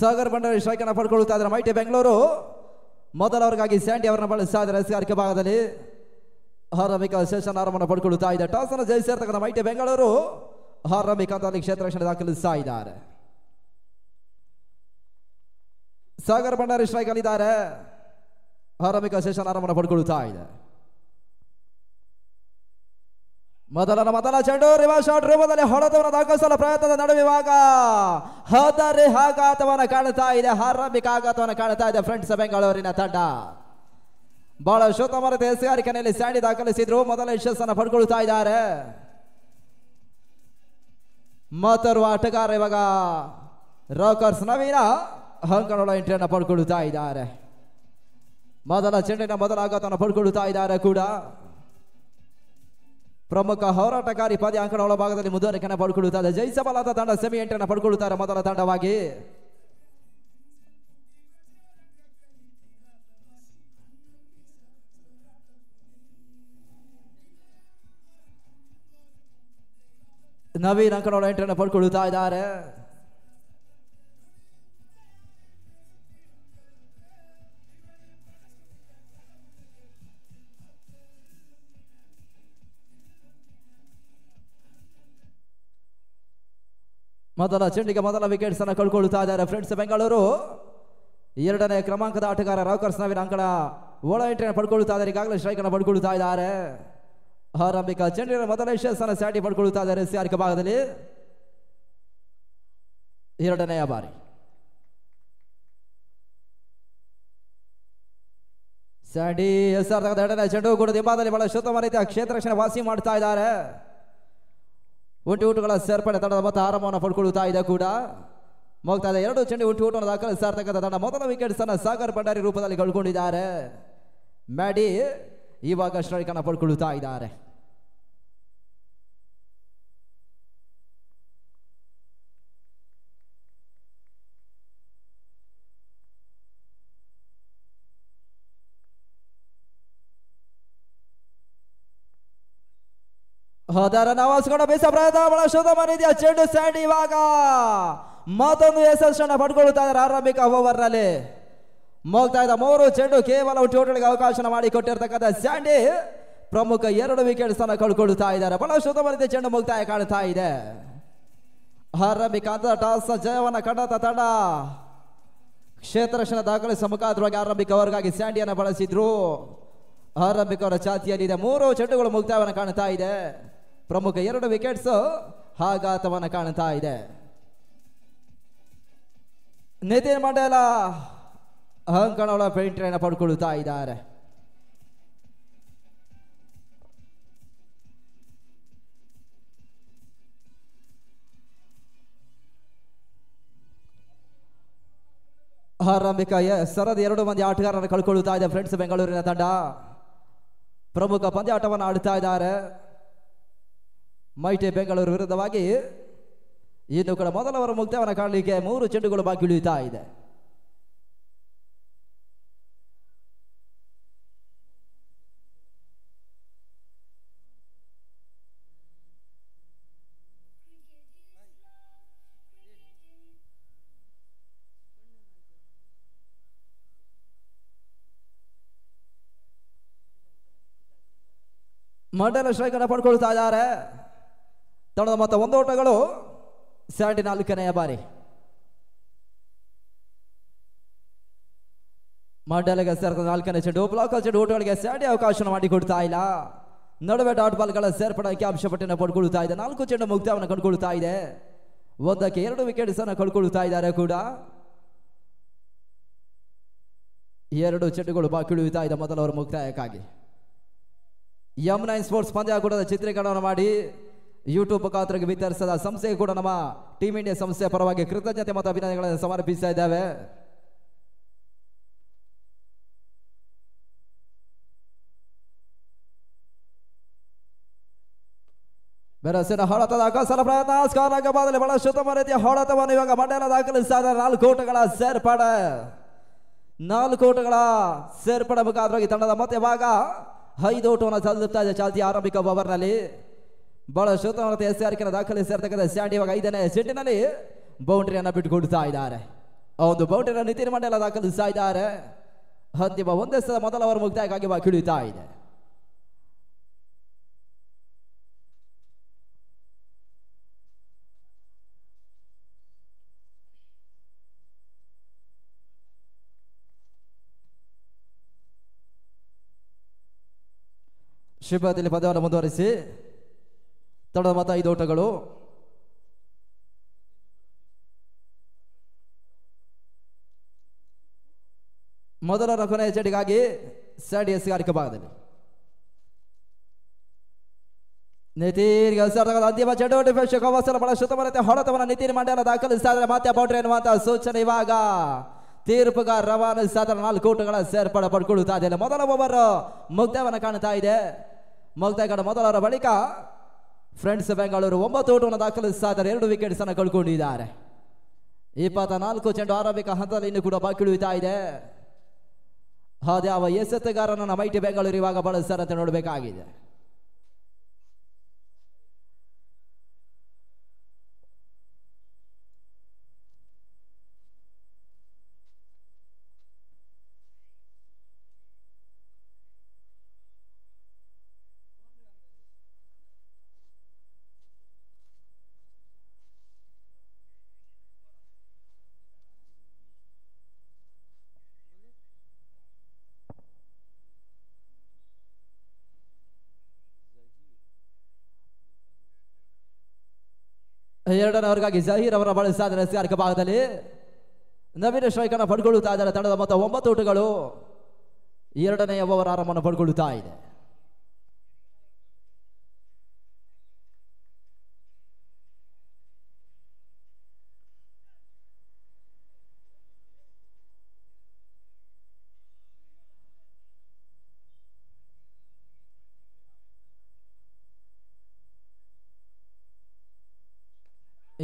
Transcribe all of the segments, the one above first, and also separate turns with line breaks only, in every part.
Sagar Bhandari strike ಅನ್ನು ಪಡ್ಕೊಳ್ತಾ ಇದ್ದಾರೆ ಮೈಟಿ ಬೆಂಗಳೂರು. ಮೊದಲವರಿಗಾಗಿ ಸ್ಯಾಂಡಿ ಅವರನ್ನು ಬಳಸ್ತಾ ಇದ್ದಾರೆ ಎಸ್ಗಾರಿಕೆ ಭಾಗದಲ್ಲಿ. ಆರಂಭಿಕ ಸೆಷನ್ ಆರಂಭವನ್ನು ಪಡ್ಕೊಳ್ತಾ ಇದೆ. ಟಾಸ್ ಅನ್ನು ಜಯಿಸಿರ್ತಕ್ಕಂಥ ಮೈಟಿ ಬೆಂಗಳೂರು ಆರಂಭಿಕ ಹಂತದಲ್ಲಿ ಕ್ಷೇತ್ರ ರಕ್ಷಣೆ ದಾಖಲಿಸ್ತಾ ಇದ್ದಾರೆ. ಸಾಗರ್ ಭಂಡಾರಿ ಸ್ಟ್ರೈಕ್ ಅಲ್ಲಿದ್ದಾರೆ. ಆರಂಭಿಕ ಸೆಷನ್ ಆರಂಭವನ್ನು ಪಡ್ಕೊಳ್ತಾ ಇದೆ. ಮೊದಲ ಚೆಂಡು ರಿವರ್ಸ್ ಶಾಟ್ ರೂಪದಲ್ಲಿ ಹೊಡೆತವನ್ನು ದಾಖಲಿಸಲು ಪ್ರಯತ್ನದ ನಡುವಿವಾಗ ಹದರಿ ಆಘಾತವನ್ನು ಕಾಣುತ್ತಾ ಇದೆ. ಆರಂಭಿಕ ಆಘಾತವನ್ನು ಕಾಣುತ್ತಾ ಇದೆ ಫ್ರೆಂಡ್ಸ್ ಬೆಂಗಳೂರಿನ ತಂಡ. ಬಹಳ ಶೋತಮರತೆ ಎಸ್ಗಾರಿಕೆಯಲ್ಲಿ ಸ್ಯಾಂಡಿ ದಾಖಲಿಸಿದ್ರು. ಮೊದಲ ಯಶಸ್ಸನ್ನು ಪಡ್ಕೊಳ್ತಾ ಇದ್ದಾರೆ. ಮತ್ತೋರ್ವ ಆಟಗಾರ ಇವಾಗ ರಾಕರ್ಸ್ ನವೀನ ಅಂಕಣಗಳ ಎಂಟ್ರಿಯನ್ನು ಪಡ್ಕೊಳ್ತಾ ಇದ್ದಾರೆ. ಮೊದಲ ಚೆಂಡಿನ ಮೊದಲ ಆಘಾತವನ್ನು ಪಡ್ಕೊಳ್ತಾ ಇದ್ದಾರೆ ಕೂಡ. ಪ್ರಮುಖ ಹೋರಾಟಗಾರಿ ಪದ್ಯ ಅಂಕಣಗಳ ಭಾಗದಲ್ಲಿ ಮುಂದುವರಿಕೆಯನ್ನು ಪಡ್ಕೊಳ್ಳುತ್ತಾರೆ. ಜಯಿಸಬಲಾದ ತಂಡ ಸೆಮಿ ಎಂಟ್ರಿಯನ್ನು ಪಡ್ಕೊಳ್ಳುತ್ತಾರೆ ಮೊದಲ ತಂಡವಾಗಿ. ನವೀನ್ ಅಂಕಣಗಳ ಎಂಟ್ರಿಯನ್ನು ಪಡ್ಕೊಳ್ಳುತ್ತಾ ಇದ್ದಾರೆ. ಮೊದಲ ಚೆಂಡಿಗೆ ಮೊದಲ ವಿಕೆಟ್ಸ್ ಅನ್ನು ಕಳ್ಕೊಳ್ತಾ ಇದ್ದಾರೆ ಫ್ರೆಂಡ್ಸ್ ಬೆಂಗಳೂರು. ಎರಡನೇ ಕ್ರಮಾಂಕದ ಆಟಗಾರ ರಾಕರ್ಸ್ ನವೀನ್ ಅಂಕಣ ಒಳ ಎಂಟ್ರಿಯನ್ನು ಪಡ್ಕೊಳ್ತಾ ಇದ್ದಾರೆ. ಈಗಾಗಲೇ ಸ್ಟ್ರೈಕ್ ಅನ್ನು ಪಡ್ಕೊಳ್ತಾ ಇದ್ದಾರೆ. ಆರಂಭಿಕ ಚೆಂಡಿನ ಮೊದಲ ಯಶಸ್ಸನ್ನು ಸ್ಯಾಂಡಿ ಪಡ್ಕೊಳ್ತಾ ಇದ್ದಾರೆ ಎಸ್ಗಾರಿಕೆ ಭಾಗದಲ್ಲಿ. ಎರಡನೆಯ ಬಾರಿ ಸ್ಯಾಂಡಿ ಎರಡನೇ ಚೆಂಡು ಕೂಡ ದಿಂಬಾದಲ್ಲಿ ಬಹಳ ಶುದ್ಧಮ ರೀತಿಯ ಕ್ಷೇತ್ರ ರಕ್ಷಣೆ ವಾಸಿ ಮಾಡ್ತಾ ಇದ್ದಾರೆ. ಊಟಗಳ ಸೇರ್ಪಡೆ ತಂಡದ ಮತ್ತೆ ಆರಂಭವನ್ನು ಪಡ್ಕೊಳ್ತಾ ಇದೆ ಕೂಡ. ಹೋಗ್ತಾ ಇದೆ ಎರಡು ಚೆಂಡು ಊಟವನ್ನು ದಾಖಲಿಸ್ತಾ ಇರ್ತಕ್ಕಂಥ ತಂಡ ಮೊದಲ ವಿಕೆಟ್ಸ್ ಅನ್ನು ಸಾಗರ್ ಭಂಡಾರಿ ರೂಪದಲ್ಲಿ ಕಳ್ಕೊಂಡಿದ್ದಾರೆ. ಮ್ಯಾಡಿ ಇವಾಗ ಸ್ಟ್ರೈಕ್ ಅನ್ನು ಪಡ್ಕೊಳ್ತಾ ಇದ್ದಾರೆ. ಅದರ ನವಾಸ್ಕೊಂಡು ಬೀಸ ಪ್ರಯತ್ನ ಬಹಳ ಶುದ್ಧಮ ರೀತಿಯ ಚೆಂಡು ಸ್ಯಾಂಡಿ ಇವಾಗ ಮತ್ತೊಂದು ಯಶಸ್ಸನ್ನು ಪಡ್ಕೊಳ್ತಾ ಇದ್ದಾರೆ. ಆರಂಭಿಕ ಓವರ್ ನಲ್ಲಿ ಹೋಗ್ತಾ ಇದ್ದ ಮೂರು ಚೆಂಡು ಕೇವಲ ಊಟಗಳಿಗೆ ಅವಕಾಶ ಮಾಡಿಕೊಟ್ಟಿರ್ತಕ್ಕಂಥ ಸ್ಯಾಂಡಿ ಪ್ರಮುಖ ಎರಡು ವಿಕೆಟ್ಸ್ ಅನ್ನು ಕಳ್ಕೊಳ್ತಾ ಇದ್ದಾರೆ. ಬಹಳ ಶುದ್ಧಮ ರೀತಿಯ ಚೆಂಡು ಮುಕ್ತಾಯ ಕಾಣ್ತಾ ಇದೆ. ಆರಂಭಿಕ ಹಂತದ ಟಾಸ್ ಜಯವನ್ನು ಕಂಡಂತ ತಂಡ ಕ್ಷೇತ್ರ ರಕ್ಷಣೆ ದಾಖಲಿಸುವ ಮುಖಾಂತರವಾಗಿ ಆರಂಭಿಕ ಓವರ್ಗಾಗಿ ಸ್ಯಾಂಡಿಯನ್ನು ಬಳಸಿದ್ರು. ಆರಂಭಿಕ ಅವರ ಚಾತಿಯಲ್ಲಿದೆ. ಮೂರು ಚೆಂಡುಗಳು ಮುಕ್ತಾಯವನ್ನು ಕಾಣ್ತಾ ಇದೆ. ಪ್ರಮುಖ ಎರಡು ವಿಕೆಟ್ಸ್ ಆಘಾತವನ್ನು ಕಾಣ್ತಾ ಇದೆ. ನಿತಿನ್ ಮಂಡೇಲ ಅಂಕಣಗಳ ಪೇಂಟ್ರಿಯನ್ನು ಪಡ್ಕೊಳ್ತಾ ಇದ್ದಾರೆ. ಆರಂಭಿಕ ಸರದಿ ಎರಡು ಮಂದಿ ಆಟಗಾರರನ್ನು ಕಳ್ಕೊಳ್ತಾ ಇದೆ ಫ್ರೆಂಡ್ಸ್ ಬೆಂಗಳೂರಿನ ತಂಡ. ಪ್ರಮುಖ ಪಂದ್ಯಾಟವನ್ನು ಆಡ್ತಾ ಇದ್ದಾರೆ ಮೈಟಿ ಬೆಂಗಳೂರು ವಿರುದ್ಧವಾಗಿ. ಇನ್ನು ಕೂಡ ಮೊದಲವರ ಮುಕ್ತಾಯವನ್ನು ಕಾಣಲಿಕ್ಕೆ ಮೂರು ಚೆಂಡುಗಳು ಬಾಕಿ ಉಳಿಯುತ್ತಾ ಇದೆ. ಮಂಡಲ ಸ್ಟ್ರೈಕ್ ಅನ್ನು ಪಡ್ಕೊಳ್ತಾ ಇದ್ದಾರೆ. ತಂಡದ ಮೊತ್ತ 1 ಓಟಗಳು. ಸ್ಯಾಂಡಿ 4ನೇ ಬಾರಿ. ಮಂಡಲಗೆ ಸೇರಿದ 4ನೇ ಚೆಂಡು ಬ್ಲಾಕ್ ಚೆಂಡು ಓಟಗಳಿಗೆ ಸ್ಯಾಂಡಿ ಅವಕಾಶ ಮಾಡಿಕೊಡ್ತಾ ಇಲ್ಲ. ನಡುವೆ ಡಾಟ್ ಬಾಲ್ಗಳ ಸೇರ್ಪಡೆಗೆ ಅಂಶಪಟ್ಟಿನ ಪಡ್ಕೊಳ್ತಾ ಇದೆ. 4 ಚೆಂಡು ಮುಕ್ತಾಯವನ್ನು ಕಂಡುಕೊಳ್ತಾ ಇದೆ. 1ಕ್ಕೆ 2 ವಿಕೆಟ್ಸ್ ಅನ್ನು ಕಳ್ಕೊಳ್ತಾ ಇದ್ದಾರೆ ಕೂಡ. 2 ಚೆಂಡುಗಳು ಬಾಕಿ ಉಳಿಯುತ್ತಾ ಇದೆ ಮೊದಲವರ ಮುಕ್ತಾಯಕ್ಕಾಗಿ. M9 ಸ್ಪೋರ್ಟ್ಸ್ ಪಂದ್ಯಾಕೂಟದ ಚಿತ್ರೀಕರಣವನ್ನು ಮಾಡಿ ಯೂಟ್ಯೂಬ್ ಮುಖಾಂತರ ವಿತರಿಸಿದ ಸಂಸ್ಥೆಗೆ ಕೂಡ ನಮ್ಮ ಟೀಮ್ ಇಂಡಿಯಾ ಸಂಸ್ಥೆಯ ಪರವಾಗಿ ಕೃತಜ್ಞತೆ ಮತ್ತು ಅಭಿನಂದನೆಗಳನ್ನು ಸಮರ್ಪಿಸ್ತಾ ಇದ್ದೇವೆ. ಬೆರಸಿನ ಹೊಡೆತದ ಅಕಸಲ ಪ್ರಯತ್ನ ಸ್ಕಾರ್ನಾಗ ಬಾದಲಿ ಬಹಳ ಶುದ್ಧಮ ರೀತಿಯ ಹೊಡೆತವನ್ನು ಇವಾಗ ಮಂಡಲ ದಾಖಲಿಸ್ತಾ ಇದ್ದಾರೆ. 4 ಓಟಗಳ ಸೇರ್ಪಡೆ. 4 ಓಟಗಳ ಸೇರ್ಪಡೆ ಮುಖಾಂತರವಾಗಿ ತಂಡದ ಮತ್ತೆ ಭಾಗ 5 ಓಟವನ್ನು ಸಲ್ಲಿಸ್ತಾ ಇದೆ ಚಾಲ್ತಿ ಆರಂಭಿಕ ಓವರ್ನಲ್ಲಿ. ಬಹಳ ಶುದ್ಧವಾದ ಎಸ್ಆರ್ಕೆಯನ್ನು ದಾಖಲಿಸಿರ್ತಕ್ಕಂಥ ಸ್ಯಾಂಡಿ ಇವಾಗ 5ನೇ ಸೆಟ್ಟಿನಲ್ಲಿ ಬೌಂಡ್ರಿಯನ್ನು ಬಿಟ್ಟುಕೊಡ್ತಾ ಇದ್ದಾರೆ. ಆ ಒಂದು ಬೌಂಡ್ರಿಯನ್ನು ನಿತಿನ್ ಮಂಡಲ ದಾಖಲಿಸ್ತಾ ಇದ್ದಾರೆ. ಅಂತಿಮ ಒಂದೇ ಸಲ ಮೊದಲ ಓವರ್ ಮುಕ್ತಾಯಕ್ಕಾಗಿ ಕಿಳಿಯುತ್ತಾ ಇದೆ. ಶಿಬದಲ್ಲಿ ಪಂದ್ಯವನ್ನು ಮುಂದುವರಿಸಿ ತಡದ ಮತ 5 ಓಟಗಳು. ಮೊದಲ ಕೊನೆಯ ಚೆಂಡಿಗಾಗಿ ಸೈಡ್ ಎಸ್ಗಾರಿಕೆ ಭಾಗದಲ್ಲಿ ನಿತಿನ್ ಅಂತಿಮ ಚೆಂಡು ಡಿಫೆನ್ಸ್ ಅವಸರ ಬಳಸುತ್ತ ಬರುತ್ತೆ. ಹೊಡೆತವನ್ನು ನಿತಿನ್ ಮಂಡ್ಯ ದಾಖಲಿಸ್ತಾ ಇದ್ದಾರೆ. ಮತ್ತೆ ಬೌಂಡ್ರಿ ಎನ್ನುವಂತಹ ಸೂಚನೆ ಇವಾಗ ತೀರ್ಪುಗಾರ ರವಾನಿಸ್ತಾ 4 ಓಟಗಳ ಸೇರ್ಪಡೆ ಪಡ್ಕೊಳ್ಳುತ್ತಾ ಇದೆ. ಮೊದಲ ಓವರ್ ಮುಕ್ತಾಯವನ್ನು ಕಾಣ್ತಾ ಇದೆ. ಮುಕ್ತಾಯ ಕಂಡ ಮೊದಲ ಬಳಿಕ ಫ್ರೆಂಡ್ಸ್ ಬೆಂಗಳೂರು 9 ಓಟವನ್ನು ದಾಖಲಿಸ್ತಾ ಇದ್ದಾರೆ. 2 ವಿಕೆಟ್ಸ್ ಅನ್ನು ಕಳ್ಕೊಂಡಿದ್ದಾರೆ. 24 ಚೆಂಡು ಆರಂಭಿಕ ಹಂತದಲ್ಲಿ ಇನ್ನೂ ಕೂಡ ಬಾಕಿ ಉಳಿಯುತ್ತಾ ಇದೆ. ಅದ್ಯಾವ ಎಸೆತಗಾರನನ್ನ ಮೈಟಿ ಬೆಂಗಳೂರು ಇವಾಗ ಬಳಸ್ತಾರೆ ಅಂತ ನೋಡಬೇಕಾಗಿದೆ. ಎರಡನೇ ಅವರಿಗಾಗಿ ಜಹೀರ್ ಅವರ ಬಳಸ್ತಾ ಇದ್ದಾರೆ. ಎಸ್ಗಾರಿಕೆ ಭಾಗದಲ್ಲಿ ನವೀನ ಸ್ಟ್ರೈಕ್ ಅನ್ನು ಪಡ್ಕೊಳ್ಳುತ್ತಾ ಇದ್ದಾರೆ. ತಂಡದ ಮೊತ್ತ 9 ಓಟಗಳು. ಎರಡನೆಯ ಓವರ್ ಆರಂಭವನ್ನು ಪಡ್ಕೊಳ್ಳುತ್ತಾ ಇದೆ.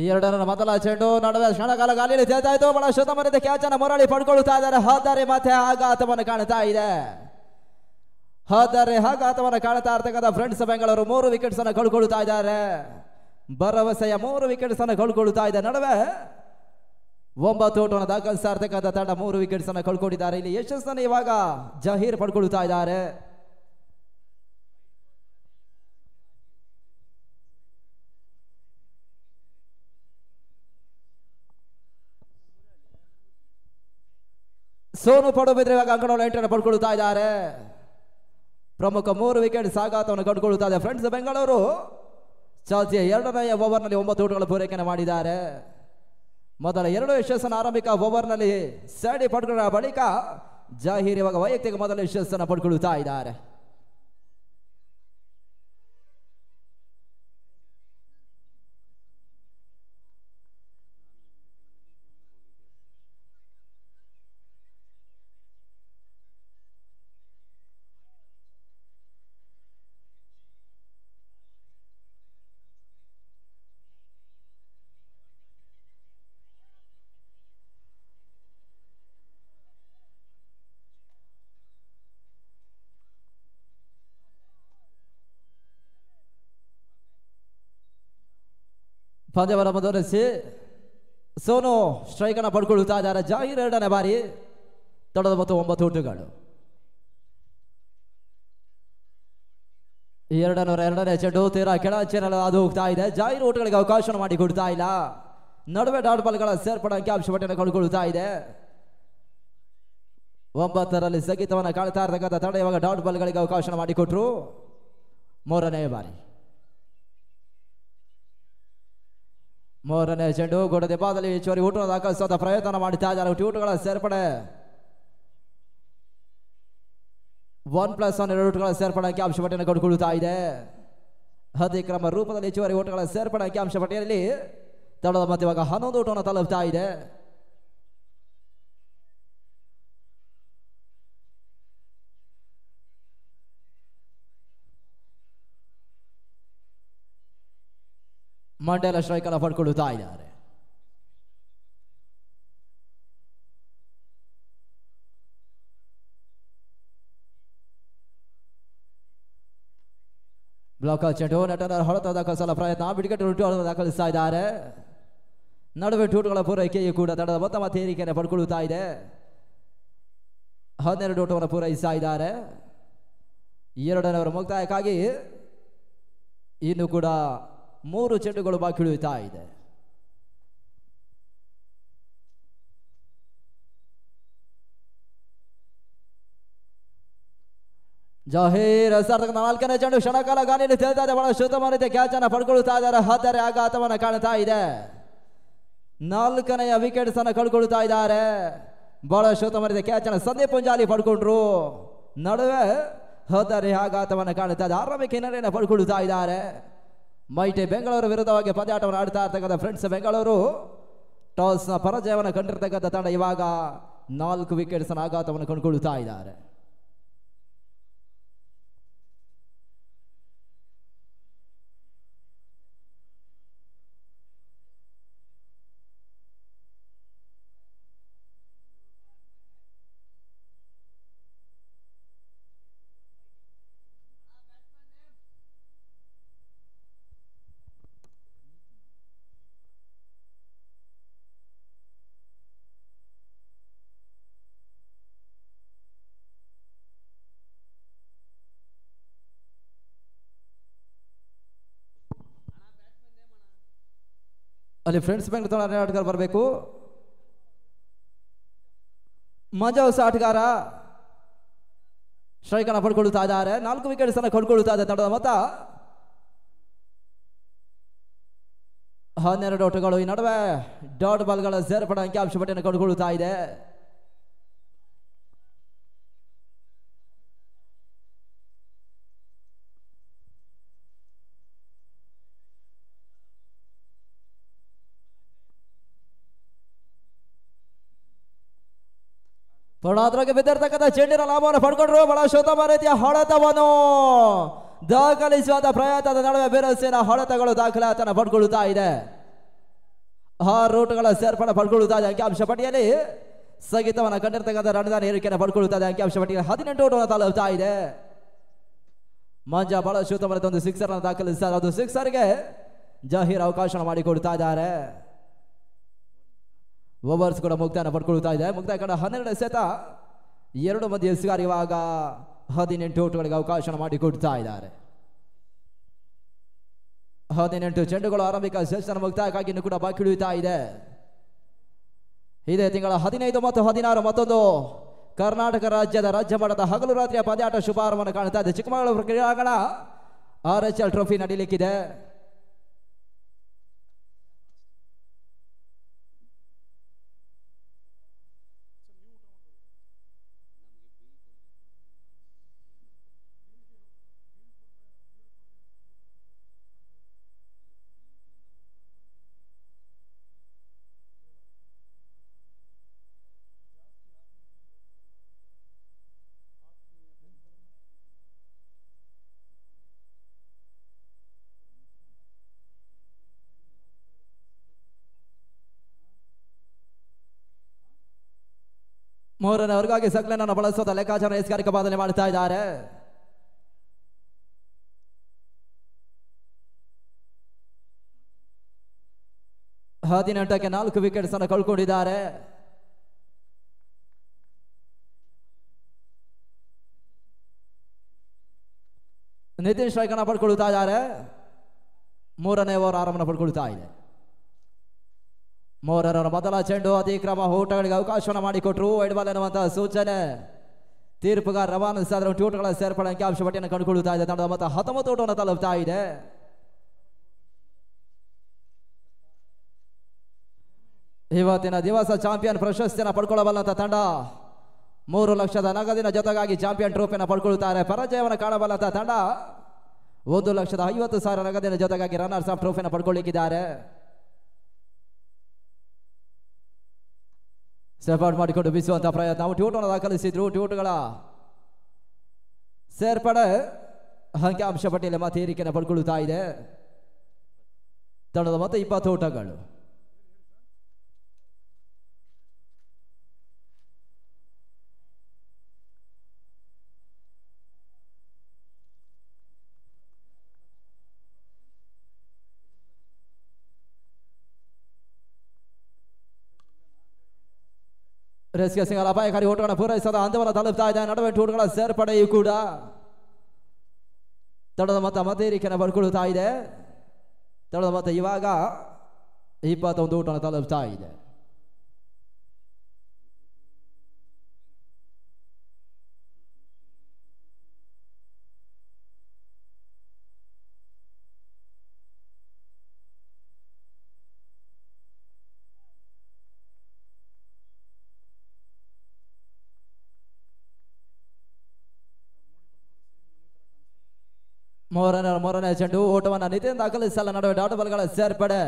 ಎರಡರ ಮೊದಲ ಚೆಂಡು ನಡುವೆ ಕ್ಷಣಕಾಲ ಗಾಳಿಯಲ್ಲಿ ತೇಲ್ತಾಯಿತು. ಬಹಳ ಶುದ್ಧ ಮರಿದ ಕ್ಯಾಚ್ ಅನ್ನು ಮುರಳಿ ಪಡ್ಕೊಳ್ಳುತ್ತಾ ಇದ್ದಾರೆ. ಆದರೆ ಮತ್ತೆ ಆಘಾತವನ್ನು ಕಾಣ್ತಾ ಇದೆ. ಆಘಾತವನ್ನು ಕಾಣ್ತಾ ಇರ್ತಕ್ಕಂಥ ಫ್ರೆಂಡ್ಸ್ ಬೆಂಗಳೂರು 3 ವಿಕೆಟ್ಸ್ ಅನ್ನು ಕಳ್ಕೊಳ್ತಾ ಇದ್ದಾರೆ. ಭರವಸೆಯ 3 ವಿಕೆಟ್ಸ್ ಅನ್ನು ಕಳ್ಕೊಳ್ತಾ ಇದೆ. ನಡುವೆ 9 ಓಟವನ್ನು ದಾಖಲಿಸ್ತಾ ಇರ್ತಕ್ಕಂಥ ತಂಡ 3 ವಿಕೆಟ್ಸ್ ಅನ್ನು ಕಳ್ಕೊಂಡಿದ್ದಾರೆ. ಇಲ್ಲಿ ಯಶಸ್ಸನ್ನು ಇವಾಗ ಜಹೀರ್ ಪಡ್ಕೊಳ್ತಾ ಇದ್ದಾರೆ. ಸೋನು ಪಡುಬಿದ್ರೆ ಇವಾಗ ಅಂಕಣವನ್ನು ಎಂಟನ್ನು ಪಡ್ಕೊಳ್ತಾ ಇದ್ದಾರೆ. ಪ್ರಮುಖ 3 ವಿಕೆಟ್ ಆಘಾತವನ್ನು ಕಂಡುಕೊಳ್ಳುತ್ತಾ ಇದೆ. ಫ್ರೆಂಡ್ಸ್ ಬೆಂಗಳೂರು ಚಾಲ್ತಿಯ ಎರಡನೆಯ ಓವರ್ನಲ್ಲಿ 9 ಓಟಗಳ ಪೂರೈಕೆಯನ್ನು ಮಾಡಿದ್ದಾರೆ. ಮೊದಲ 2 ಯಶಸ್ಸನ್ನು ಆರಂಭಿಕ ಓವರ್ನಲ್ಲಿ ಸೈಡ್ ಪಡ್ಕೊಂಡ ಬಳಿಕ ಜಹೀರ್ ಇವಾಗ ವೈಯಕ್ತಿಕ ಮೊದಲ ಯಶಸ್ಸನ್ನು ಪಡ್ಕೊಳ್ತಾ ಇದ್ದಾರೆ. ಪಂದ್ಯವನ್ನು ಮುಂದುವರಿಸಿ ಸೋನು ಸ್ಟ್ರೈಕ್ ಅನ್ನು ಪಡ್ಕೊಳ್ತಾ ಇದ್ದಾರೆ. ಜಹೀರ್ ಎರಡನೇ ಬಾರಿ ತಂಡದ ಮೊತ್ತ 9 ಓಟಗಳು. 202ನೇ ಚೆಂಡು ತೀರಾ ಕೆಳಚೆನಲ್ಲಿ ಅದು ಹೋಗ್ತಾ ಇದೆ. ಜಹೀರ್ ಓಟಗಳಿಗೆ ಅವಕಾಶ ಮಾಡಿಕೊಡ್ತಾ ಇಲ್ಲ. ನಡುವೆ ಡಾಟ್ ಬಾಲ್ಗಳ ಸೇರ್ಪಡೆ ಅಂಕಿಅಂಶ ಪಟ್ಟಿಯನ್ನು ಕಳ್ಕೊಳ್ತಾ ಇದೆ. 9ರಲ್ಲಿ ಸ್ಥಗಿತವನ್ನು ಕಾಣ್ತಾ ಇರತಕ್ಕಂಥ ತಂಡ ಇವಾಗ ಡಾಟ್ ಬಾಲ್ಗಳಿಗೆ ಅವಕಾಶ ಮಾಡಿಕೊಟ್ರು. 3ನೇ ಬಾರಿ 3ನೇ ಚೆಂಡು ಗೋಡದೆ ಬಾದಲ್ಲಿ ಹೆಚ್ಚುವರಿ ಊಟ ದಾಖಲಿಸುವ ಪ್ರಯತ್ನ ಮಾಡ್ತಾ ಇದ್ದಾರೆ. ಊಟಗಳ ಸೇರ್ಪಡೆ 1+1 2 ಊಟಗಳ ಸೇರ್ಪಡೆ ಅಂಕಿಅಂಶ ಪಟ್ಟಿಯನ್ನು ಕಂಡುಕೊಳ್ಳುತ್ತಾ ಇದೆ. ಅತಿಕ್ರಮ ರೂಪದಲ್ಲಿ ಹೆಚ್ಚುವರಿ ಊಟಗಳ ಸೇರ್ಪಡೆ ಅಂಕಿಅಂಶ ಪಟ್ಟಿಯಲ್ಲಿ ತಂಡದ ಮತ್ತೆ ಇವಾಗ 11 ಊಟವನ್ನು ತಲುಪ್ತಾ ಇದೆ. ಮಂಡಲ ಸ್ಟ್ರೈಕ್ ಅನ್ನು ಪಡ್ಕೊಳ್ಳುತ್ತಾ ಇದ್ದಾರೆ. ಬ್ಲಾಕ್ ಚೆಂಡು ನಟನ ಹೊಡೆತ ದಾಖಲಿಸಲು ಪ್ರಯತ್ನ. ಬಿಡಿಕೆಟ್ ದಾಖಲಿಸ್ತಾ ಇದ್ದಾರೆ. ನಡುವೆ ಟೂಟುಗಳ ಪೂರೈಕೆಯೂ ಕೂಡ ತಂಡದ ಮೊತ್ತ ತೇರಿಕೆಯನ್ನು ಪಡ್ಕೊಳ್ಳುತ್ತಾ ಇದೆ. 12 ಓಟವನ್ನು ಪೂರೈಸ್ತಾ ಇದ್ದಾರೆ. 2ನೇ ಓವರ್ ಮುಕ್ತಾಯಕ್ಕಾಗಿ ಇನ್ನು ಕೂಡ 3 ಚೆಂಡುಗಳು ಬಾಕಿ ಉಳಿಯುತ್ತಾ ಇದೆ. ಜಹೀರ್ ಸಾರ್ಥಕ 4ನೇ ಚೆಂಡು ಕ್ಷಣಕಾಲ ಗಾಳಿಯಲ್ಲಿ ತೇಲ್ತಾ ಇದೆ. ಬಹಳ ಉತ್ತಮ ರೀತಿಯ ಕ್ಯಾಚ್ ಅನ್ನು ಪಡ್ಕೊಳ್ತಾ ಇದ್ದಾರೆ. 10ರ ಆಘಾತವನ್ನು ಕಾಣ್ತಾ ಇದೆ. 4ನೇ ವಿಕೆಟ್ಸ್ ಅನ್ನು ಕಳ್ಕೊಳ್ತಾ ಇದ್ದಾರೆ. ಬಹಳ ಉತ್ತಮ ರೀತಿಯ ಕ್ಯಾಚ್ ಅನ್ನು ಸಂದೀಪ್ ಪುಂಜಾಲಿ ಪಡ್ಕೊಂಡ್ರು. ನಡುವೆ 10ರ ಆಘಾತವನ್ನು ಕಾಣ್ತಾ ಇದೆ. ಆರಂಭಿಕ ಹಿನ್ನಡೆಯನ್ನು ಪಡ್ಕೊಳ್ತಾ ಇದ್ದಾರೆ. ಮೈಟಿ ಬೆಂಗಳೂರು ವಿರುದ್ಧವಾಗಿ ಪಂದ್ಯಾಟವನ್ನು ಆಡ್ತಾ ಇರ್ತಕ್ಕಂಥ ಫ್ರೆಂಡ್ಸ್ ಬೆಂಗಳೂರು ಟಾಸ್ನ ಪರಾಜಯವನ್ನು ಕಂಡಿರ್ತಕ್ಕಂಥ ತಂಡ ಇವಾಗ 4 ವಿಕೆಟ್ಸ್ ಆಘಾತವನ್ನು ಕಂಡುಕೊಳ್ತಾ ಇದ್ದಾರೆ. ಅಲ್ಲಿ ಫ್ರೆಂಡ್ಸ್ ಬ್ಯಾಂಕ್ ಆಟಗಾರ ಬರಬೇಕು. ಮಂಜಾ ಹೊಸ ಆಟಗಾರ ಸ್ಟ್ರೈಕ್ ಅನ್ನು ಪಡ್ಕೊಳ್ತಾ ಇದ್ದಾರೆ. 4 ವಿಕೆಟ್ಸ್ ಅನ್ನು ಕೊಂಡ್ಕೊಳ್ತಾ ಇದೆ ತಂಡದ ಮೊತ್ತ. 12 ಓಟಗಳು. ಈ ನಡುವೆ ಡಾಟ್ ಬಾಲ್ಗಳ ಸೇರ್ಪಡೆ ಅಂಕಿಅಂಶ ಪಟ್ಟಿಯನ್ನು ಕೊಂಡ್ಕೊಳ್ತಾ ಇದೆ. ಪುಣಾದ್ರಾಗೆ ಬಿದ್ದಿರ್ತಕ್ಕಂಥ ಚೆಂಡಿನ ಲಾಭವನ್ನು ಪಡ್ಕೊಂಡ್ರು. ಬಹಳ ಉತ್ತಮ ರೀತಿಯ ಹೊಡೆತವನ್ನು ದಾಖಲಿಸುವಂತ ಪ್ರಯತ್ನದ ನಡುವೆ ಬಿರುಸಿನ ಹೊಡೆತಗಳು ದಾಖಲಾತನ ಪಡ್ಕೊಳ್ಳುತ್ತಾ ಇದೆ. 6 ರೂಟ್ಗಳ ಸೇರ್ಪಡೆ ಪಡ್ಕೊಳ್ಳುತ್ತಾ ಇದೆ. ಅಂಕಿಅಂಶ ಪಟ್ಟಿಯಲ್ಲಿ ಸ್ಥಗಿತವನ್ನು ಕಂಡಿರ್ತಕ್ಕಂಥ ರಣದಾನ ಏರಿಕೆಯನ್ನು ಪಡ್ಕೊಳ್ಳುತ್ತಾ ಇದೆ. ಅಂಕಿಅಂಶ ಪಟ್ಟಿಯಲ್ಲಿ 18 ಓಟವನ್ನು ತಲುಪ್ತಾ ಇದೆ. ಮಂಜಾ ಬಹಳ ಉತ್ತಮ ರೀತಿಯ ಒಂದು ಸಿಕ್ಸರ್ ಅನ್ನು ದಾಖಲಿಸ್ತಾರೆ. ಅದು ಸಿಕ್ಸರ್ಗೆ ಜಹೀರ್ ಅವಕಾಶ ಮಾಡಿಕೊಡ್ತಾ ಇದ್ದಾರೆ. ಓವರ್ಸ್ ಕೂಡ ಮುಕ್ತಾಯನ ಪಡ್ಕೊಳ್ತಾ ಇದೆ. ಮುಕ್ತಾಯ ಕಂಡ 12 ಎಸೆತ 2 ಮಂದಿ ಎಸೆಗಾರ ಇವಾಗ 18 ಓಟಗಳಿಗೆ ಅವಕಾಶ ಮಾಡಿಕೊಡ್ತಾ ಇದ್ದಾರೆ. 18 ಚೆಂಡುಗಳು ಆರಂಭಿಕ ಸೆಷನ್ ಮುಕ್ತಾಯಕ್ಕಾಗಿ ಇನ್ನೂ ಕೂಡ ಬಾಕಿ ಉಳಿಯುತ್ತಾ ಇದೆ. ಇದೇ ತಿಂಗಳ 15 ಮತ್ತು 16 ಮತ್ತೊಂದು ಕರ್ನಾಟಕ ರಾಜ್ಯದ ರಾಜ್ಯ ಮಟ್ಟದ ಹಗಲು ರಾತ್ರಿಯ ಪಂದ್ಯಾಟ ಶುಭಾರಂಭವನ್ನು ಕಾಣ್ತಾ ಇದೆ. ಚಿಕ್ಕಮಗಳೂರು ಕ್ರೀಡಾಂಗಣ RHL ಟ್ರೋಫಿ ನಡೀಲಿಕ್ಕಿದೆ. ಮೂರನೇ ವರ್ಗವಾಗಿ ಸಗ್ಲನನ್ನು ಬಳಸುವ ಲೆಕ್ಕಾಚಾರ ಎಸ್ಗಾರಿಕೆ ಬಾಧನೆ ಮಾಡ್ತಾ ಇದ್ದಾರೆ. ಹದಿನೆಂಟಕ್ಕೆ 4 ವಿಕೆಟ್ಸ್ ಅನ್ನು ಕಳ್ಕೊಂಡಿದ್ದಾರೆ. ನಿತಿನ್ ಸ್ಟ್ರೈಕ್ ಅನ್ನು ಪಡ್ಕೊಳ್ತಾ ಇದ್ದಾರೆ. 3ನೇ ಓವರ್ ಆರಂಭ ಪಡ್ಕೊಳ್ತಾ ಇದೆ. 3ರ ಮೊದಲ ಚೆಂಡು ಅತಿಕ್ರಮ ಓಟಗಳಿಗೆ ಅವಕಾಶವನ್ನು ಮಾಡಿಕೊಟ್ರು. ವೈಡ್ ಬಾಲ್ ಎನ್ನುವಂತಹ ಸೂಚನೆ ತೀರ್ಪುಗಾರ ರವಾನಿಸಿದ್ರೆ ಓಟಗಳ ಸೇರ್ಪಡೆ ಅಂಕಿಅಂಶ ಪಟ್ಟಿಯನ್ನು ಕಂಡುಕೊಳ್ಳುತ್ತಾ ಇದೆ. ತಂಡದ ಮೊತ್ತ 19 ಓಟವನ್ನು ತಲುಪ್ತಾ ಇದೆ. ಇವತ್ತಿನ ದಿವಸ ಚಾಂಪಿಯನ್ ಪ್ರಶಸ್ತಿಯನ್ನು ಪಡ್ಕೊಳ್ಳಬಲ್ಲಂತ ತಂಡ 3 ಲಕ್ಷದ ನಗದಿನ ಜೊತೆಗಾಗಿ ಚಾಂಪಿಯನ್ ಟ್ರೋಫಿಯನ್ನು ಪಡ್ಕೊಳ್ಳುತ್ತಾರೆ. ಪರಾಜಯವನ್ನು ಕಾಣಬಲ್ಲಂತ ತಂಡ 1,50,000 ನಗದಿನ ಜೊತೆಗಾಗಿ ರನ್ನರ್ಸ್ ಅಪ್ ಟ್ರೋಫಿಯನ್ನು ಪಡ್ಕೊಳ್ಳಿಕ್ಕಿದ್ದಾರೆ. ಸೇರ್ಪಾಡು ಮಾಡಿಕೊಂಡು ಬೀಸುವಂತಹ ಪ್ರಯತ್ನ. ಟ್ಯೂಟನ್ನು ದಾಖಲಿಸಿದ್ರು. ಟ್ಯೂಟ್ಗಳ ಸೇರ್ಪಡೆ ಅಂಕಿಅಂಶ ಪಟ್ಟಿಯಲ್ಲಿ ಮತ್ತೆ ಏರಿಕೆಯನ್ನು ಪಡ್ಕೊಳ್ಳುತ್ತಾ ಇದೆ. ತಂಡದ ಮತ್ತೆ 20 ಓಟಗಳು. ರೇಸ್ಗೆ ಸಿಂಗಲ್ ಅಪಾಯಕಾರಿ ಓಟಗಳನ್ನು ಪೂರೈಸದ ಹಂತವನ್ನು ತಲುಪ್ತಾ ಇದೆ. ನಡುವೆ ಓಟಗಳ ಸೇರ್ಪಡೆಯೂ ಕೂಡ ತಡದ ಮೊತ್ತ ಮತೇರಿಕೆಯನ್ನು ಪಡ್ಕೊಳ್ತಾ ಇದೆ. ತಡದ ಮೊತ್ತ ಇವಾಗ 21 ಓಟವನ್ನು ತಲುಪ್ತಾ ಇದೆ. ಮೂರನೇ ಚೆಂಡು ಓಟವನ್ನು ನಿತಿನ್ ದಾಖಲಿಸಲ್ಲ. ನಡುವೆ ಡಾಟ್ ಬಾಲ್ಗಳ ಸೇರ್ಪಡೆ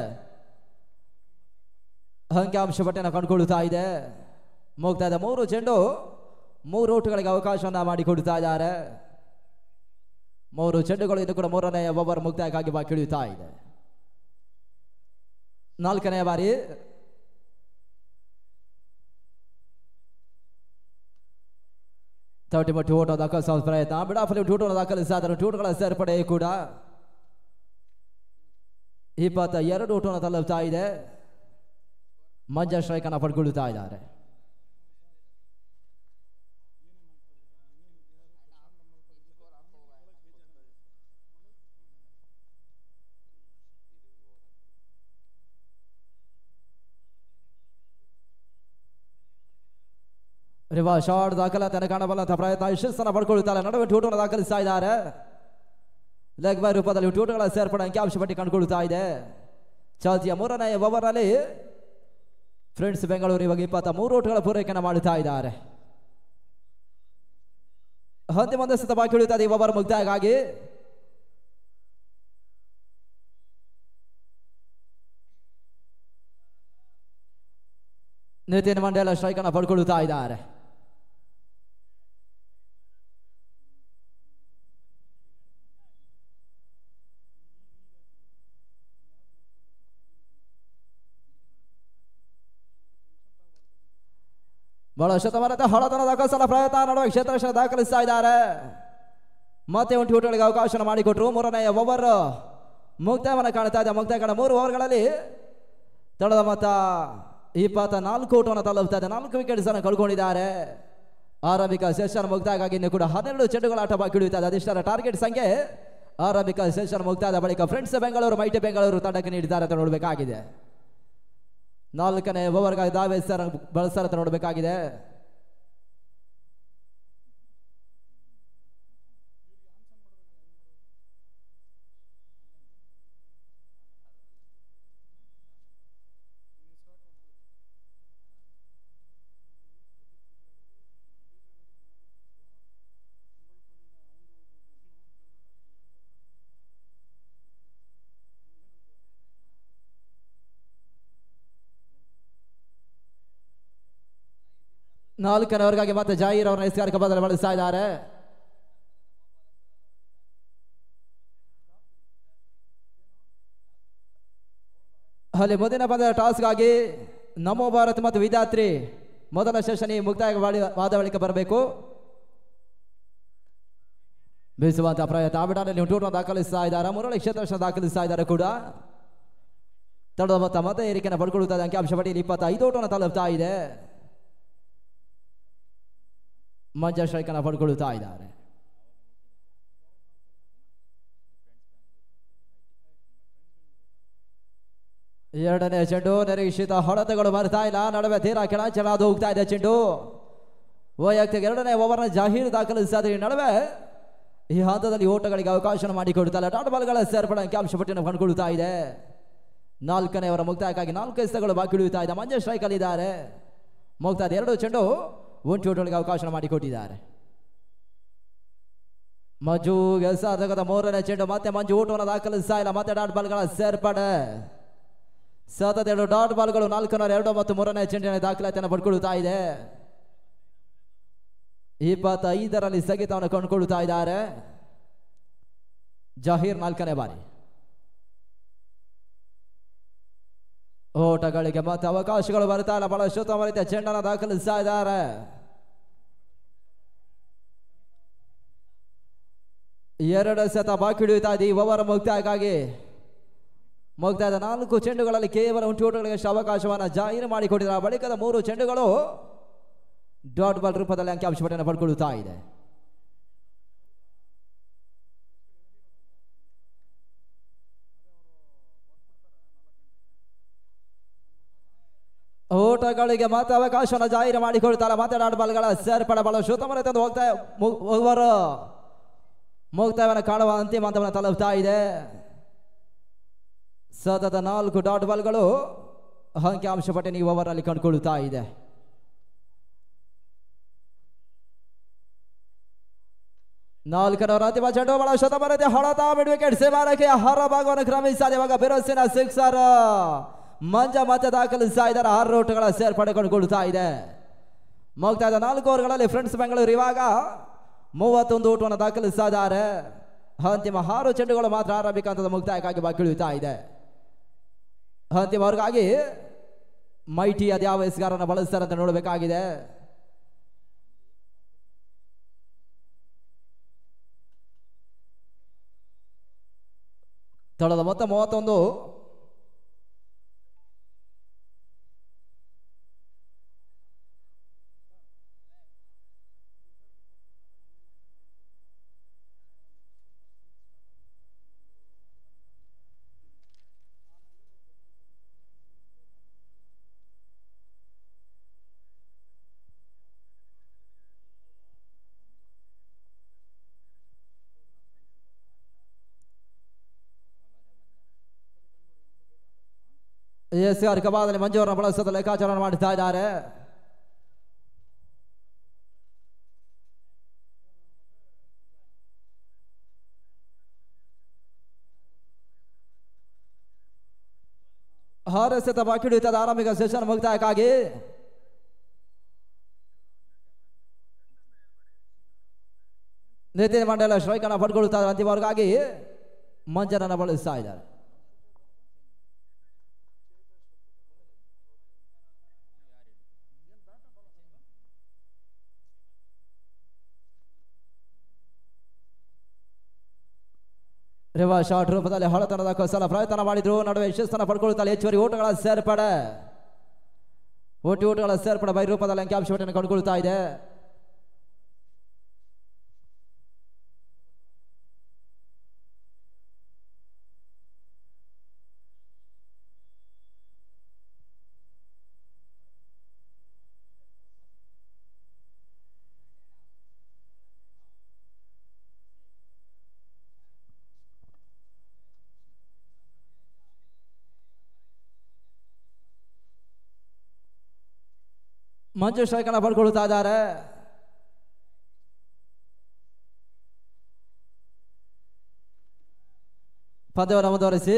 ಅಂಕಿಅಂಶ ಪಟ್ಟಿಯನ್ನು ಕಂಡುಕೊಳ್ಳುತ್ತಾ ಇದೆ. ಮುಗ್ತಾ ಇದೆ 3 ಚೆಂಡು 3 ಓಟಗಳಿಗೆ ಅವಕಾಶವನ್ನ ಮಾಡಿಕೊಡುತ್ತಾ ಇದ್ದಾರೆ. 3 ಚೆಂಡುಗಳು ಇನ್ನು ಕೂಡ 3ನೇ ಓವರ್ ಮುಕ್ತಾಯಕ್ಕಾಗಿ ಬಾಕಿ ಉಳಿಯುತ್ತಾ ಇದೆ. 4ನೇ ಬಾರಿ ತರ್ಟಿ ಓಟ ದಾಖಲಿಸುವ ಪ್ರಯತ್ನ. ಬಿಡಾಫಲಿ ಟೂಟನ್ನು ದಾಖಲಿಸಿದ ಟೂಟುಗಳ ಸೇರ್ಪಡೆ ಕೂಡ 22 ಓಟವನ್ನು ತಲುಪ್ತಾ ಇದೆ. ಮಂಜ ಸ್ಟ್ರೈಕ್ ಅನ್ನು ಪಡ್ಕೊಳ್ತಾ ಇದ್ದಾರೆ. ರಿವರ್ಸ್ ಶಾಟ್ ದಾಖಲಾತಿಯನ್ನು ಕಾಣಬಲ್ಲಂತಹ ಪ್ರಯತ್ನ ಯಶಸ್ಸನ್ನು ಪಡ್ಕೊಳ್ತಾರೆ. ನಡುವೆ ಟೂಟನ್ನು ದಾಖಲಿಸ್ತಾ ಇದ್ದಾರೆ. ಲೆಗ್ ಬೈ ರೂಪದಲ್ಲಿ ಟೂಟುಗಳ ಸೇರ್ಪಡೆ ಅಂಕಿಅಂಶ ಪಟ್ಟಿ ಕಂಡುಕೊಳ್ತಾ ಇದೆ. ಚಾಲ್ತಿಯ 3ನೇ ಓವರ್ನಲ್ಲಿ ಫ್ರೆಂಡ್ಸ್ ಬೆಂಗಳೂರು ಇವಾಗ 23 ಓಟಗಳ ಪೂರೈಕೆಯನ್ನು ಮಾಡುತ್ತಾ ಇದ್ದಾರೆ. ಅಂತಿಮ 1 ಸತ ಬಾಕಿ ಉಳಿಯುತ್ತದೆ ಈ ಓವರ್ ಮುಕ್ತಾಯಕ್ಕಾಗಿ. ನಿತಿನ್ ಮಂಡೇಲ ಸ್ಟ್ರೈಕ್ ಅನ್ನು ಪಡ್ಕೊಳ್ತಾ ಇದ್ದಾರೆ. ಬಹಳ ಶತಮಾನದ ಹಳತನ ದಾಖಲಿಸಲ ಪ್ರಯತ್ನ. ನಡುವೆ ಕ್ಷೇತ್ರ ದಾಖಲಿಸ್ತಾ ಇದ್ದಾರೆ. ಮತ್ತೆ ಒಂದು ಟೂಟಗಳಿಗೆ ಅವಕಾಶ ಮಾಡಿಕೊಟ್ರು. 3ನೇ ಓವರ್ ಮುಕ್ತಾಯವನ್ನು ಕಾಣ್ತಾ ಇದೆ. ಮುಕ್ತಾಯ ಕಾಣ 3 ಓವರ್ಗಳಲ್ಲಿ ತಡದ ಮೊತ್ತ 24 ಓಟವನ್ನು ತಲುಪ್ತಾ ಇದೆ. 4 ವಿಕೆಟ್ಸ್ ಅನ್ನು ಕಳ್ಕೊಂಡಿದ್ದಾರೆ. ಆರಂಭಿಕ ಸೆಷನ್ ಮುಕ್ತಾಯಕ್ಕಾಗಿ ಇನ್ನು ಕೂಡ 12 ಚೆಂಡುಗಳ ಆಟ ಬಾಕಿ ಉಳಿಯುತ್ತದೆ. ಅದಿಷ್ಟರ ಟಾರ್ಗೆಟ್ ಸಂಖ್ಯೆ ಆರಂಭಿಕ ಸೆಷನ್ ಮುಕ್ತಾಯದ ಬಳಿಕ ಫ್ರೆಂಡ್ಸ್ ಬೆಂಗಳೂರು ಮೈಟಿ ಬೆಂಗಳೂರು ತಂಡಕ್ಕೆ ನೀಡಿದ್ದಾರೆ ಅಂತ ನೋಡಬೇಕಾಗಿದೆ. 4ನೇ ಓವರ್ಗಾಗಿ ದಾವೆ ಬಳಸ್ತಾರೆ ಅಂತ ನೋಡಬೇಕಾಗಿದೆ. ನಾಲ್ಕನೇವರೆಗಾಗಿ ಮತ್ತೆ ಜಾಹೀರ್ ಅವರನ್ನ ಎಸ್ಕಾರಿಕ ಬದಲು ಬಳಸ್ತಾ ಇದ್ದಾರೆ. ಅಲ್ಲಿ ಮುಂದಿನ ಪಂದ್ಯದ ಟಾಸ್ಗಾಗಿ ನಮೋ ಭಾರತ್ ಮತ್ತು ವಿದ್ಯಾರ್ಥಿ ಮೊದಲ ಸೆಷನ್ ಮುಕ್ತಾಯವಾದ ಬಳಿಕ ಬರಬೇಕು. ಬೀಸುವಂತಹ ಪ್ರಯತ್ನ ಆಬಿಡಾನಲ್ಲಿ ಟೂರ್ನ ದಾಖಲಿಸ್ತಾ ಇದ್ದಾರೆ. ಮುರಳಿ ಕ್ಷೇತ್ರ ದಾಖಲಿಸ್ತಾ ಇದ್ದಾರೆ ಕೂಡ. ತಡದ ಮೊತ್ತ ಮತ್ತೆ ಏರಿಕೆಯನ್ನು ಪಡ್ಕೊಳ್ಳುತ್ತಾ ಇದೆ. ಅಂಕಿಅಂಶ ಪಟ್ಟಿಯಲ್ಲಿ 25 ಓಟವನ್ನು ತಲುಪ್ತಾ ಇದೆ. ಮಂಜ ಸ್ಟ್ರೈಕ್ ಅನ್ನು ಪಡ್ಕೊಳ್ಳುತ್ತಾ ಇದ್ದಾರೆ. ಎರಡನೇ ಚೆಂಡು ನಿರೀಕ್ಷಿತ ಹೊಡೆತಗಳು ಬರ್ತಾ ಇಲ್ಲ. ನಡುವೆ ತೀರಾ ಕೆಳಚಲಾದು ಹೋಗ್ತಾ ಇದೆ ಚೆಂಡು. ವೈಯಕ್ತಿಕ ಎರಡನೇ ಓವರ್ನ ಜಾಹೀರ್ ದಾಖಲಿಸಿದ ನಡುವೆ ಈ ಹಂತದಲ್ಲಿ ಓಟಗಳಿಗೆ ಅವಕಾಶ ಮಾಡಿಕೊಡುತ್ತಾರೆ. ಡಾಟ್ ಬಾಲ್ಗಳ ಸೇರ್ಪಡೆ ಅಂಕಿಅಂಶ ಪಟ್ಟಿಯನ್ನು ಕಂಡುಕೊಳ್ಳುತ್ತಾ ಇದೆ. 4ನೇ ಓವರ್ ಮುಕ್ತಾಯಕ್ಕಾಗಿ 4 ಎಸೆತಗಳು ಬಾಕಿ ಉಳಿಯುತ್ತಾ ಇದೆ. ಮಂಜ ಸ್ಟ್ರೈಕ್ ಅಲ್ಲಿ ಇದ್ದಾರೆ. ಮುಕ್ತಾಯದ 2 ಚೆಂಡು 1 ಓಟಗಳಿಗೆ ಅವಕಾಶ ಮಾಡಿಕೊಟ್ಟಿದ್ದಾರೆ. ಮಂಜು ಗೆಲ್ಸಾದ 3ನೇ ಚೆಂಡು ಮತ್ತೆ ಮಂಜು ಓಟವನ್ನು ದಾಖಲಿಸ್ತಾ ಇಲ್ಲ. ಮತ್ತೆ ಡಾಟ್ ಬಾಲ್ಗಳ ಸೇರ್ಪಡೆ ಸತತ 2 ಡಾಟ್ ಬಾಲ್ಗಳು 402 ಮತ್ತು 3ನೇ ಚೆಂಡಿನ ದಾಖಲಾತಿಯನ್ನು ಪಡ್ಕೊಳ್ಳುತ್ತಾ ಇದೆ. 25ರಲ್ಲಿ ಸ್ಥಗಿತವನ್ನು ಕಂಡುಕೊಳ್ಳುತ್ತಾ ಇದ್ದಾರೆ. ಜಾಹೀರ್ 4ನೇ ಬಾರಿ. ಓಟಗಳಿಗೆ ಮತ್ತೆ ಅವಕಾಶಗಳು ಬರ್ತಾ ಇಲ್ಲ. ಬಹಳ ಉತ್ತಮ ರೀತಿಯ ಚೆಂಡನ್ನು ದಾಖಲಿಸ್ತಾ ಇದ್ದಾರೆ. ಎರಡು ಸತ ಬಾಕಿ ಹಿಡಿಯುತ್ತಾ ಇದೆ ಈ ಓವರ್ ಮುಕ್ತಾಯಕ್ಕಾಗಿ. ಮುಕ್ತಾಯದ 4 ಚೆಂಡುಗಳಲ್ಲಿ ಕೇವಲ 1 ಓಟಗಳಿಗೆ ಅವಕಾಶವನ್ನು ಜಾಹೀರು ಮಾಡಿಕೊಟ್ಟಿದ್ದಾರೆ. ಬಳಿಕದ 3 ಚೆಂಡುಗಳು ಡಾಟ್ ಬಾಲ್ ರೂಪದಲ್ಲಿ ಅಂಕಿಅಂಶವನ್ನು ಪಡ್ಕೊಳ್ಳುತ್ತಾ ಇದೆ. ಓಟಗಳಿಗೆ ಮಾತ್ರ ಅವಕಾಶವನ್ನು ಜಾಹೀರು ಮಾಡಿಕೊಳ್ತಾರೆ. ಮತ್ತೆ ಡಾಟ್ ಬಾಲ್ಗಳ ಸೇರ್ಪಡೆ ಬಹಳ ಶುದ್ಧಮನೆ ತಂದು ಮುಕ್ತಾಯವನ್ನು ಕಾಣುವ ಅಂತಿಮ ಹಂತವನ್ನು ತಲುಪ್ತಾ ಇದೆ. ಸತತ 4 ಡಾಟ್ ಬಾಲ್ಗಳು ಅಂಕಿಅಂಶ ಪಟ್ಟಿನ ಈ ಓವರ್ನಲ್ಲಿ ಕಂಡುಕೊಳ್ಳುತ್ತಾ ಇದೆ. ನಾಲ್ಕನವರ ಅಂತಿಮ ಚೆಂಡು ಬಹಳ ಶತಮಾನತೆ ಹೊಳತಾ ಮಿಡ್ ವಿಕೆಟ್ ಸೇಮಾರಕ್ಕೆ ಹೊರ ಭಾಗವನ್ನು ಕ್ರಮಿಸಿದೆ. ಇವಾಗ ಬಿರುಸಿನ ಸಿಕ್ಸರ್ ಮಂಜ ಮತ್ತೆ ದಾಖಲಿಸ್ತಾ ಇದ್ದಾರೆ. 6 ಓಟಗಳ ಸೇರ್ಪಡೆ ಕಂಡುಕೊಳ್ಳುತ್ತಾ ಇದೆ. ಮುಕ್ತಾಯದ 4 ಓವರ್ಗಳಲ್ಲಿ ಫ್ರೆಂಡ್ಸ್ ಬೆಂಗಳೂರು ಇವಾಗ 31 ಓಟವನ್ನು ದಾಖಲಿಸ್ತಾ ಇದ್ದಾರೆ. ಅಂತಿಮ 6 ಚೆಂಡುಗಳು ಮಾತ್ರ ಆರಂಭಿಕ ಹಂತದ ಮುಕ್ತಾಯಕ್ಕಾಗಿ ಬಾಕಿ ಉಳಿಯುತ್ತಾ ಇದೆ. ಅಂತಿಮ ಅವ್ರಿಗಾಗಿ ಮೈಟಿ ಅದ್ಯಾವ ಎಸ್ಗಾರನ್ನು ಬಳಸ್ತಾರೆ ಅಂತ ನೋಡಬೇಕಾಗಿದೆ. ತಳದ ಮೊತ್ತ 31. ಎಸ್ಆರ್ ಕಬಾದಲ್ಲಿ ಮಂಜೂರನ್ನು ಬಳಸೋದು ಲೆಕ್ಕಾಚಾರ ಮಾಡುತ್ತಾ ಇದ್ದಾರೆ. ಹಾರಸೆತ ಬಾಕಿ ಹಿಡಿಯುತ್ತದೆ ಆರಂಭಿಕ ಸೆಷನ್ ಮುಕ್ತಾಯಕ್ಕಾಗಿ. ನಿತಿನ್ ಮಂಡಲ ಸ್ಟ್ರೈಕ್ ಅನ್ನು ಪಡ್ಕೊಳ್ತಾ ಇದ್ದಾರೆ. ಅಂತಿಮವರೆಗಾಗಿ ಮಂಜನನ್ನು ಬಳಸ್ತಾ ಇದ್ದಾರೆ. ರಿವರ್ಸ್ ಶಾಟ್ ರೂಪದಲ್ಲಿ ಹೊಳತನದ ಕಸಲ ಪ್ರಯತ್ನ ಮಾಡಿದ್ರು. ನಡುವೆ ಯಶಸ್ಸನ್ನು ಪಡ್ಕೊಳ್ತಾರೆ. ಹೆಚ್ಚುವರಿ ಓಟಗಳ ಸೇರ್ಪಡೆ ಓಟಗಳ ಸೇರ್ಪಡೆ ಬೈ ರೂಪದಲ್ಲಿ ಅಂಕಿಅಂಶವನ್ನು ಕಂಡುಕೊಳ್ತಾ ಇದೆ. ಮಂಜು ಸ್ಟ್ರೈಕನ್ನು ಪಡ್ಕೊಳ್ತಾ ಇದ್ದಾರೆ. ಪಂದ್ಯವನ್ನು ಮುಂದುವರಿಸಿ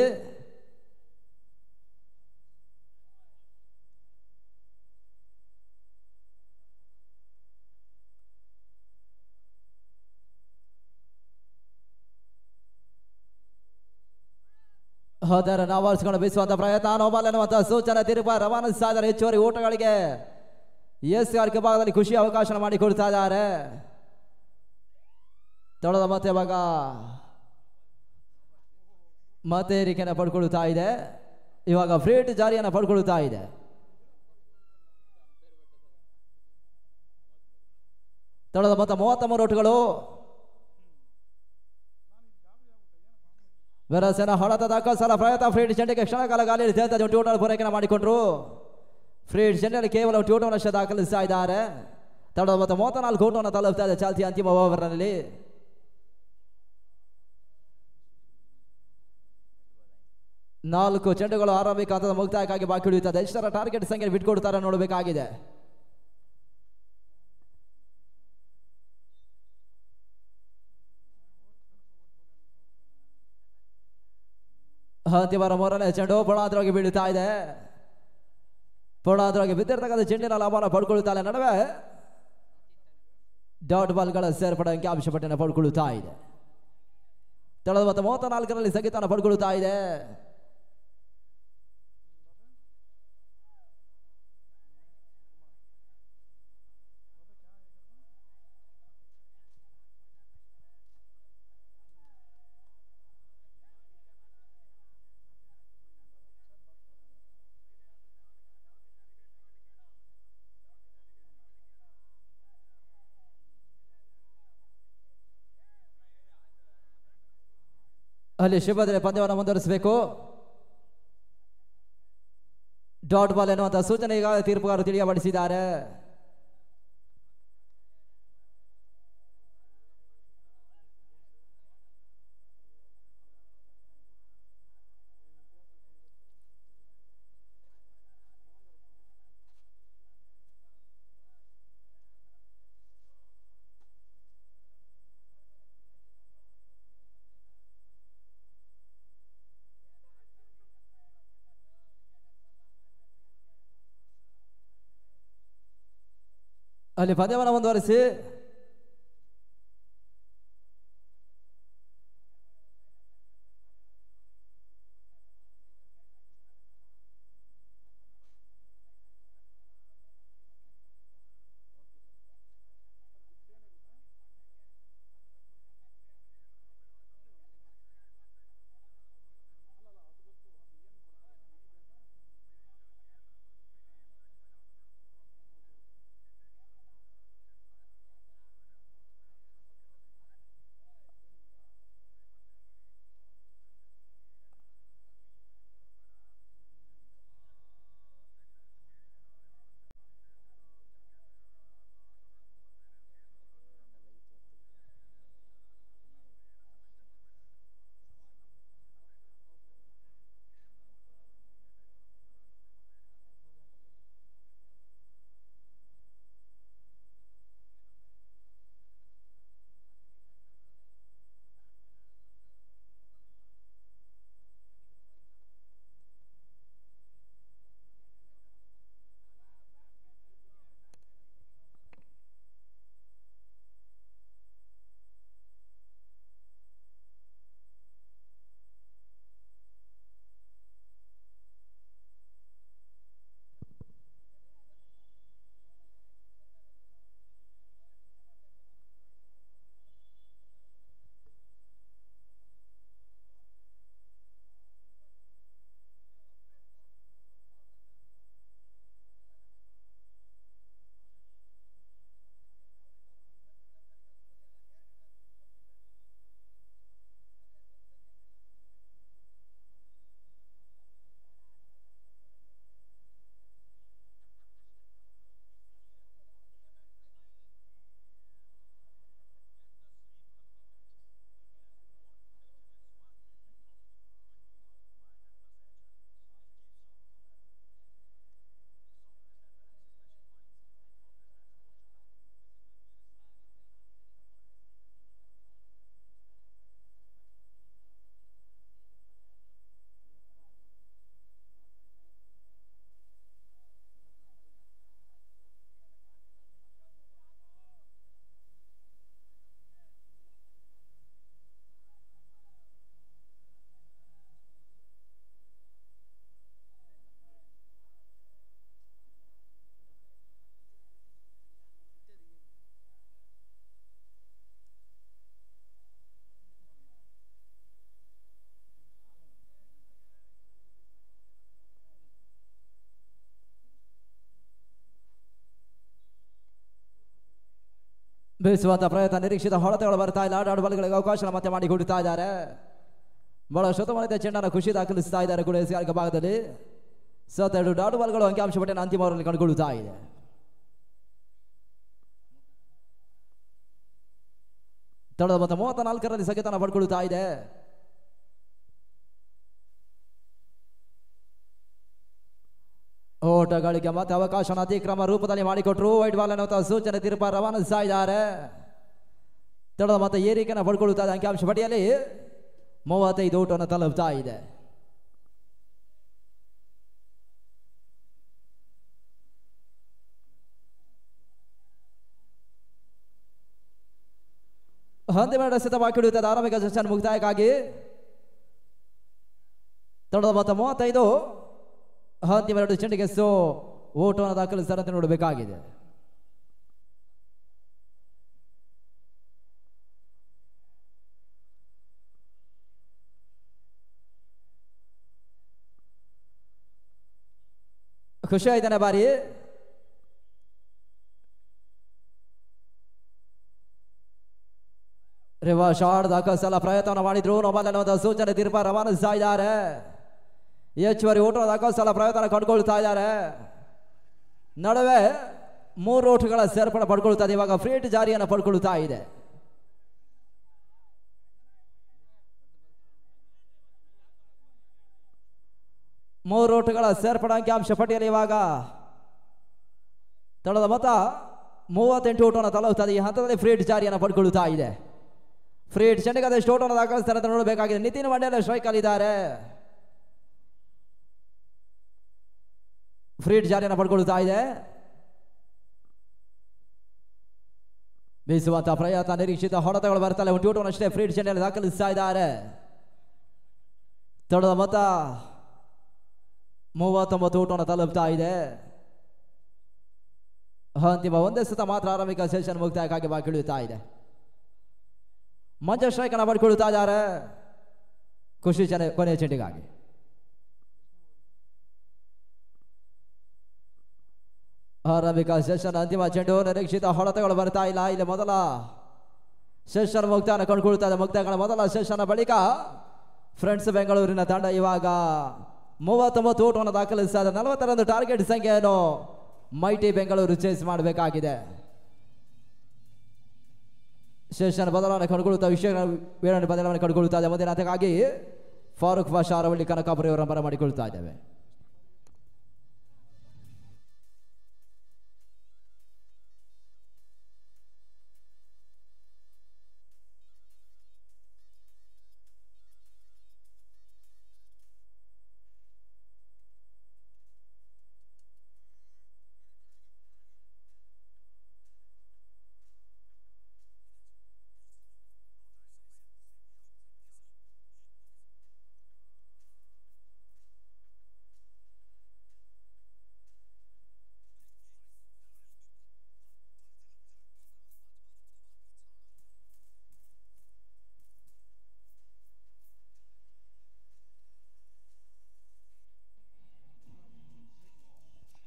ಅದರ ನಾವರ್ಸ್ಕೊಂಡು ಬೀಸುವಂತ ಪ್ರಯತ್ನ ನೋಬಾಲ್ ಎನ್ನುವಂತಹ ಸೂಚನೆ ತಿರುಪ ರವಾನಿಸ್ತಾ ಇದ್ದಾರೆ. ಹೆಚ್ಚುವರಿ ಓಟಗಳಿಗೆ ಎಸ್ಆರ್ ಭಾಗದಲ್ಲಿ ಖುಷಿ ಅವಕಾಶ ಮಾಡಿಕೊಡ್ತಾ ಇದ್ದಾರೆ. ತೊಳೆದ ಮತ್ತೆ ಇವಾಗ ಮತ್ತೆ ಏರಿಕೆಯನ್ನು ಪಡ್ಕೊಳ್ತಾ ಇದೆ. ಇವಾಗ ಫ್ರೀಟ್ ಜಾರಿಯನ್ನು ಪಡ್ಕೊಳ್ತಾ ಇದೆ. ತೊಳೆದ ಮೊತ್ತ 33 ಓಟಗಳು. ವೆರಸೇನ ಹೊಳತದ ಕಸಲ ಪ್ರಯತ್ನ ಫ್ರೀಟ್ ಚೆಂಡಿಗೆ ಕ್ಷಣಕಾಲ ಗಾಳಿಯಲ್ಲಿ ತೇಲ್ತಾ ಓಟಗಳ ಪೂರೈಕೆ ಮಾಡಿಕೊಂಡ್ರು. ಫ್ರೀಡ್ ಚೆಂಡಲ್ಲಿ ಕೇವಲ ಓಟವನ್ನು ದಾಖಲಿಸ್ತಾ ಇದ್ದಾರೆ. ತಡ ಮತ್ತು 34 ಓಟವನ್ನು ತಲುಪ್ತಾ ಇದೆ ಚಾಲ್ತಿ ಅಂತಿಮ ಓವರ್ನಲ್ಲಿ. ನಾಲ್ಕು ಚೆಂಡುಗಳು ಆರಂಭಿಕ ಹಂತದ ಮುಕ್ತಾಯಕ್ಕಾಗಿ ಬಾಕಿ ಉಳಿಯುತ್ತದೆ. ಎಷ್ಟರ ಟಾರ್ಗೆಟ್ ಸಂಖ್ಯೆ ಬಿಟ್ಕೊಡ್ತಾರೆ ನೋಡಬೇಕಾಗಿದೆ. ಅಂತಿಮರ 3ನೇ ಚೆಂಡು ಪೊಳಾದ್ರವಾಗಿ ಬೀಳುತ್ತಾ ಇದೆ. ಪೊಳಾದ್ರವಾಗಿ ಬಿದ್ದಿರ್ತಕ್ಕಂಥ ಚೆಂಡಿನ ಲಾಭವನ್ನು ಪಡ್ಕೊಳ್ತಾ ನಡುವೆ ಡಾಟ್ ಬಾಲ್ಗಳ ಸೇರ್ಪಡೆ ಅಂಕಿಅಂಶ ಪಟ್ಟಿಯನ್ನು ಪಡ್ಕೊಳ್ತಾ ಇದೆ. ತಳದ ಮತ್ತು 34ರಲ್ಲಿ ಸ್ಥಗಿತನ ಪಡ್ಕೊಳ್ತಾ ಇದೆ. ಅಲ್ಲಿ ಶುಭದ್ರೆ ಪಂದ್ಯವನ್ನು ಮುಂದುವರಿಸಬೇಕು. ಡಾಟ್ ಬಾಲ್ ಎನ್ನುವಂತಹ ಸೂಚನೆ ಈಗ ತೀರ್ಪುಗಾರರು ತಿಳಿಯಪಡಿಸಿದ್ದಾರೆ. ಅಲ್ಲಿ ಪಂದ್ಯವನ್ನು ಮುಂದುವರಿಸಿ ಬೀಸುವಂತ ಪ್ರಯತ್ನ ನಿರೀಕ್ಷಿತ ಹೊಡೆತಗಳು ಬರ್ತಾ ಇಲ್ಲ. ಆಡುಬಾಲ್ಗಳಿಗೆ ಅವಕಾಶ ಮತ್ತೆ ಮಾಡಿ ಕೊಡ್ತಾ ಇದ್ದಾರೆ. ಬಹಳ ಶತಮಾನದ ಚೆಂಡನ್ನು ಖುಷಿ ದಾಖಲಿಸ್ತಾ ಇದ್ದಾರೆ ಕೂಡ ಎಸ್ಗಾರಿಕೆ ಭಾಗದಲ್ಲಿ. 72 ಆಡುಬಾಲ್ಗಳು ಅಂಕಿಅಂಶ ಪಟ್ಟಿನ ಅಂತಿಮ ಓವರ್ನಲ್ಲಿ ಕಂಡುಕೊಳ್ಳುತ್ತಾ ಇದೆ. ತಡದ ಮೊತ್ತ 34ರಲ್ಲಿ ಸಂಗೀತನ ಪಡ್ಕೊಳ್ತಾ ಇದೆ. ಓಟಗಳಿಗೆ ಮತ್ತೆ ಅವಕಾಶನ ಅತಿಕ್ರಮ ರೂಪದಲ್ಲಿ ಮಾಡಿಕೊಟ್ರು. ವೈಟ್ ಬಾಲ್ ಅನ್ನುವಂಥ ಸೂಚನೆ ತೀರ್ಪ ರವಾನಿಸ್ತಾ ಇದ್ದಾರೆ. ತಡದ ಮತ್ತೆ ಏರಿಕೆಯನ್ನು ಪಡ್ಕೊಳ್ತಾ ಇದೆ. ಅಂಕಿಅಂಶ ಪಟ್ಟಿಯಲ್ಲಿ 35 ಓಟವನ್ನು ತಲುಪ್ತಾ ಇದೆ. ಅಂತಿಮ ಸಿದ್ಧವಾಗಿ ಹಿಡಿಯುತ್ತದೆ ಆರಂಭಿಕ ಸೆಷನ್ ಮುಕ್ತಾಯಕ್ಕಾಗಿ. ತಡದ ಮೊತ್ತ 35. ಅಂತಿಮ 2 ಚೆಂಡಿಗೆ ಓಟವನ್ನು ದಾಖಲಿಸ್ತಾರಂತೆ ನೋಡಬೇಕಾಗಿದೆ. ಖುಷಿ ಆಯ್ತಾನೆ ಬಾರಿ. ರಿವರ್ಸ್ ಶಾಟ್ ದಾಖಲಿಸಲ ಪ್ರಯತ್ನ ಮಾಡಿದ್ರು. ನೋಬಲ್ ಸೂಚನೆ ತೀರ್ಪ ರವಾನಿಸ್ತಾ ಇದ್ದಾರೆ. ಹೆಚ್ಚುವರಿ ಓಟ ದಾಖಲಿಸಲ ಪ್ರಯತ್ನ ಕಂಡುಕೊಳ್ತಾ ಇದ್ದಾರೆ. ನಡುವೆ 3 ಓಟಗಳ ಸೇರ್ಪಡೆ ಪಡ್ಕೊಳ್ತಾ ಇದೆ. ಇವಾಗ ಫ್ರೀ ಹಿಟ್ ಜಾರಿಯನ್ನು ಪಡ್ಕೊಳ್ತಾ ಇದೆ. ಮೂರು ಓಟಗಳ ಸೇರ್ಪಡೆ ಅಂಕಿಅಂಶ ಪಟ್ಟಿಯಲ್ಲಿ ಇವಾಗ ತಂಡದ ಮೊತ್ತ 38 ಓಟವನ್ನು ತಲುಪುತ್ತದೆ. ಈ ಹಂತದಲ್ಲಿ ಫ್ರೀ ಹಿಟ್ ಜಾರಿಯನ್ನು ಪಡ್ಕೊಳ್ತಾ ಇದೆ. ಫ್ರೀ ಹಿಟ್ ಚೆಂಡಿಗೆ ಎಷ್ಟು ಓಟವನ್ನು ದಾಖಲಿಸ್ತಾರೆ ಅಂತ ನೋಡಬೇಕಾಗಿದೆ. ನಿತಿನ್ ಮಂಡ್ಯ ಸ್ಟ್ರೈಕ್ ಅಲ್ಲಿದ್ದಾರೆ. ಫ್ರೀ ಹಿಟ್ ಜಾರಿಯನ್ನು ಪಡ್ಕೊಳ್ತಾ ಇದೆ. ಬೀಸುವಂತ ಪ್ರಯತ್ನ, ನಿರೀಕ್ಷಿತ ಹೊಡೆತಗಳು ಬರ್ತಾರೆ. ಒಂದು ಓಟವನ್ನು ಅಷ್ಟೇ ಫ್ರೀ ಹಿಟ್ ಚೆಂಡಿಯಲ್ಲಿ ದಾಖಲಿಸ್ತಾ ಇದ್ದಾರೆ. ತಂಡದ ಮೊತ್ತ 39 ಓಟವನ್ನು ತಲುಪ್ತಾ ಇದೆ. ಅಂತಿಮ ಒಂದೇ ಸುತ್ತ ಮಾತ್ರ ಆರಂಭಿಕ ಸೆಷನ್ ಮುಕ್ತಾಯಕ್ಕಾಗಿ ಬಾಕಿ ಉಳಿಯುತ್ತಾ ಇದೆ. ಮಂಜ ಸ್ಟ್ರೈಕ್ ಅನ್ನು ಪಡ್ಕೊಳ್ತಾ ಇದ್ದಾರೆ. ಖುಷಿ ಕೊನೆಯ ಚೆಂಡಿಗಾಗಿ ಆರಂಭಿಕ ಸೆಷನ್ ಅಂತಿಮ ಚೆಂಡು. ನಿರೀಕ್ಷಿತ ಹೊಡೆತಗಳು ಬರ್ತಾ ಇಲ್ಲ. ಇಲ್ಲಿ ಮೊದಲ ಸೆಷನ್ ಮುಕ್ತಾಯನ ಕಂಡುಕೊಳ್ತಾ ಇದೆ. ಮುಕ್ತಾಯಗಳ ಮೊದಲ ಸೆಷನ್ ಬಳಿಕ ಫ್ರೆಂಡ್ಸ್ ಬೆಂಗಳೂರಿನ ತಂಡ ಇವಾಗ 39 ಓಟವನ್ನು ದಾಖಲಿಸ್ತಾ ಇದೆ. 40 ಟಾರ್ಗೆಟ್ ಸಂಖ್ಯೆಯನ್ನು ಮೈಟಿ ಬೆಂಗಳೂರು ಚೇಸ್ ಮಾಡಬೇಕಾಗಿದೆ. ಸೆಷನ್ ಬದಲಾವಣೆ ಕಂಡುಕೊಳ್ತಾ ವಿಷಯಗಳ ಬದಲಾವಣೆ ಕಂಡುಕೊಳ್ತಾ ಇದೆ. ಮುಂದಿನ ಹಂತಕ್ಕಾಗಿ ಫಾರೂಕ್ ಪಾಷಾ ಅರವಳ್ಳಿ ಕನಕಾಪುರಿ ಅವರನ್ನು ಬರಮಾಡಿಕೊಳ್ತಾ ಇದ್ದೇವೆ.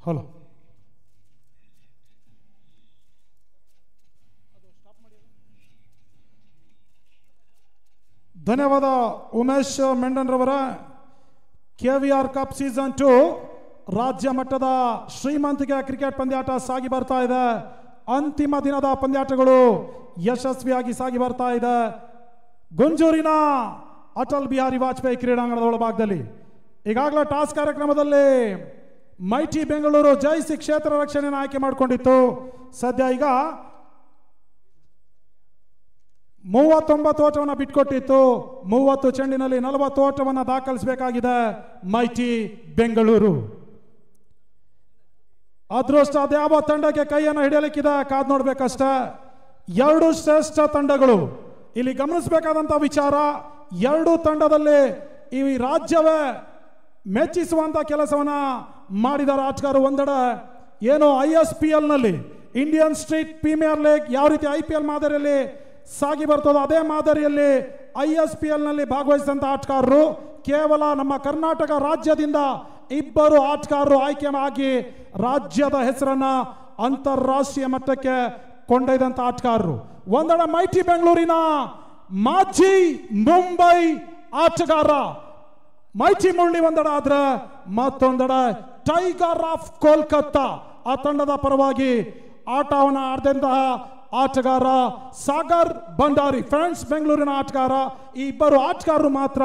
ಹಲೋ, ಧನ್ಯವಾದ ಉಮೇಶ್ ಮೆಂಡನ್ ರವರ. KVR ಕಪ್ ಸೀಸನ್ 2 ರಾಜ್ಯ ಮಟ್ಟದ ಶ್ರೀಮಂತಿಕೆ ಕ್ರಿಕೆಟ್ ಪಂದ್ಯಾಟ ಸಾಗಿ ಬರ್ತಾ ಇದೆ. ಅಂತಿಮ ದಿನದ ಪಂದ್ಯಾಟಗಳು ಯಶಸ್ವಿಯಾಗಿ ಸಾಗಿ ಬರ್ತಾ ಇದೆ. ಗುಂಜೂರಿನ ಅಟಲ್ ಬಿಹಾರಿ ವಾಜಪೇಯಿ ಕ್ರೀಡಾಂಗಣದ ಒಳಭಾಗದಲ್ಲಿ ಈಗಾಗಲೇ ಟಾಸ್ ಕಾರ್ಯಕ್ರಮದಲ್ಲಿ ಮೈಟಿ ಬೆಂಗಳೂರು ಜಯಿಸಿ ಕ್ಷೇತ್ರ ರಕ್ಷಣೆಯನ್ನು ಆಯ್ಕೆ ಮಾಡಿಕೊಂಡಿತ್ತು. ಸದ್ಯ ಈಗ 39 ಓಟವನ್ನು ಬಿಟ್ಕೊಟ್ಟಿತ್ತು. 30 ಚೆಂಡಿನಲ್ಲಿ 40 ಓಟವನ್ನು ದಾಖಲಿಸಬೇಕಾಗಿದೆ ಮೈಟಿ ಬೆಂಗಳೂರು. ಅದೃಷ್ಟ ಅದ್ಯಾವ ತಂಡಕ್ಕೆ ಕೈಯನ್ನು ಹಿಡಿಯಲಿಕ್ಕಿದೆ ಕಾದ್ ನೋಡ್ಬೇಕಷ್ಟೇ. 2 ಶ್ರೇಷ್ಠ ತಂಡಗಳು. ಇಲ್ಲಿ ಗಮನಿಸಬೇಕಾದಂತ ವಿಚಾರ, 2 ತಂಡದಲ್ಲಿ ಈ ರಾಜ್ಯವೇ ಮೆಚ್ಚಿಸುವಂತ ಕೆಲಸವನ್ನ ಮಾಡಿದ್ದಾರೆ ಆಟಗಾರರು. ಒಂದೆಡೆ ಏನು ISPL ನಲ್ಲಿ ಇಂಡಿಯನ್ ಸ್ಟ್ರೀಟ್ ಪ್ರೀಮಿಯರ್ ಲೀಗ್ ಯಾವ ರೀತಿ IPL ಮಾದರಿಯಲ್ಲಿ ಸಾಗಿ ಬರ್ತದೋ ಅದೇ ಮಾದರಿಯಲ್ಲಿ ISPL ನಲ್ಲಿ ಭಾಗವಹಿಸಿದಂತ ಆಟಗಾರರು ಕೇವಲ ನಮ್ಮ ಕರ್ನಾಟಕ ರಾಜ್ಯದಿಂದ 2 ಆಟಗಾರರು ಆಯ್ಕೆ ಆಗಿ ರಾಜ್ಯದ ಹೆಸರನ್ನ ಅಂತಾರಾಷ್ಟ್ರೀಯ ಮಟ್ಟಕ್ಕೆ ಕೊಂಡೊಯ್ದಂತ ಆಟಗಾರರು. ಒಂದೆಡೆ ಮೈಟಿ ಬೆಂಗಳೂರಿನ ಮಾಜಿ ಮುಂಬೈ ಆಟಗಾರ ಮೈಟಿ ಮುರಳಿ ಒಂದೆಡೆ ಆದ್ರೆ, ಮತ್ತೊಂದೆಡೆ ಟೈಗರ್ ಆಫ್ ಕೋಲ್ಕತ್ತಾ ಆ ತಂಡದ ಪರವಾಗಿ ಆಟವನ್ನು ಆಡಿದಂತಹ ಆಟಗಾರ ಸಾಗರ್ ಭಂಡಾರಿ, ಫ್ರೆಂಡ್ಸ್ ಬೆಂಗಳೂರಿನ ಆಟಗಾರ. ಈ 2 ಆಟಗಾರರು ಮಾತ್ರ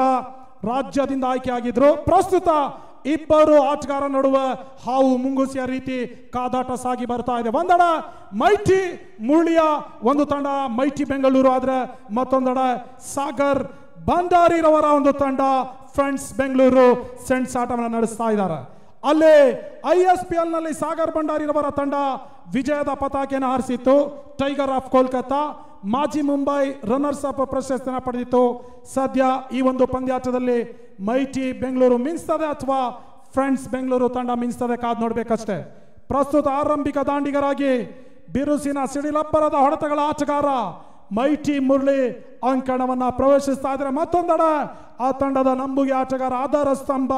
ರಾಜ್ಯದಿಂದ ಆಯ್ಕೆ ಆಗಿದ್ರು. ಪ್ರಸ್ತುತ 2 ಆಟಗಾರ ನಡುವೆ ಹಾವು ಮುಂಗುಸಿಯ ರೀತಿ ಕಾದಾಟ ಸಾಗಿ ಬರ್ತಾ ಇದೆ. ಒಂದೆಡೆ ಮೈಟಿ ಮುರಳಿಯ ಒಂದು ತಂಡ ಮೈಟಿ ಬೆಂಗಳೂರು ಆದ್ರೆ, ಮತ್ತೊಂದೆಡೆ ಸಾಗರ್ ಭಂಡಾರಿರವರ ಒಂದು ತಂಡ ಫ್ರೆಂಡ್ಸ್ ಬೆಂಗಳೂರು ಸೆಂಟ್ಸ್ ಆಟವನ್ನು ನಡೆಸ್ತಾ ಇದ್ದಾರೆ. ಅಲ್ಲಿ ISPL ನಲ್ಲಿ ಸಾಗರ್ ಭಂಡಾರಿರವರ ತಂಡ ವಿಜಯದ ಪತಾಕೆಯನ್ನು ಹಾರಿಸಿತ್ತು. ಟೈಗರ್ ಆಫ್ ಕೋಲ್ಕತ್ತಾ ಮಾಜಿ ಮುಂಬೈ ರನ್ನರ್ಸ್ ಅಪ್ ಪ್ರಶಸ್ತಿಯನ್ನು ಪಡೆದಿತ್ತು. ಸದ್ಯ ಈ ಒಂದು ಪಂದ್ಯಾಟದಲ್ಲಿ ಮೈಟಿ ಬೆಂಗಳೂರು ಮಿಂಚ್ತದೆ ಅಥವಾ ಫ್ರೆಂಡ್ಸ್ ಬೆಂಗಳೂರು ತಂಡ ಮಿಂಚ್ತದೆ ಕಾದ್ ನೋಡ್ಬೇಕಷ್ಟೇ. ಪ್ರಸ್ತುತ ಆರಂಭಿಕ ದಾಂಡಿಗರಾಗಿ ಬಿರುಸಿನ ಸಿಡಿಲಬ್ಬರದ ಹೊಡೆತಗಳ ಆಟಗಾರ ಮೈಟಿ ಮುರಳಿ ಅಂಕಣವನ್ನ ಪ್ರವೇಶಿಸ್ತಾ ಇದ್ದಾರೆ. ಮತ್ತೊಂದೆಡೆ ಆ ತಂಡದ ನಂಬುಗೆ ಆಟಗಾರ ಆಧಾರ ಸ್ತಂಭ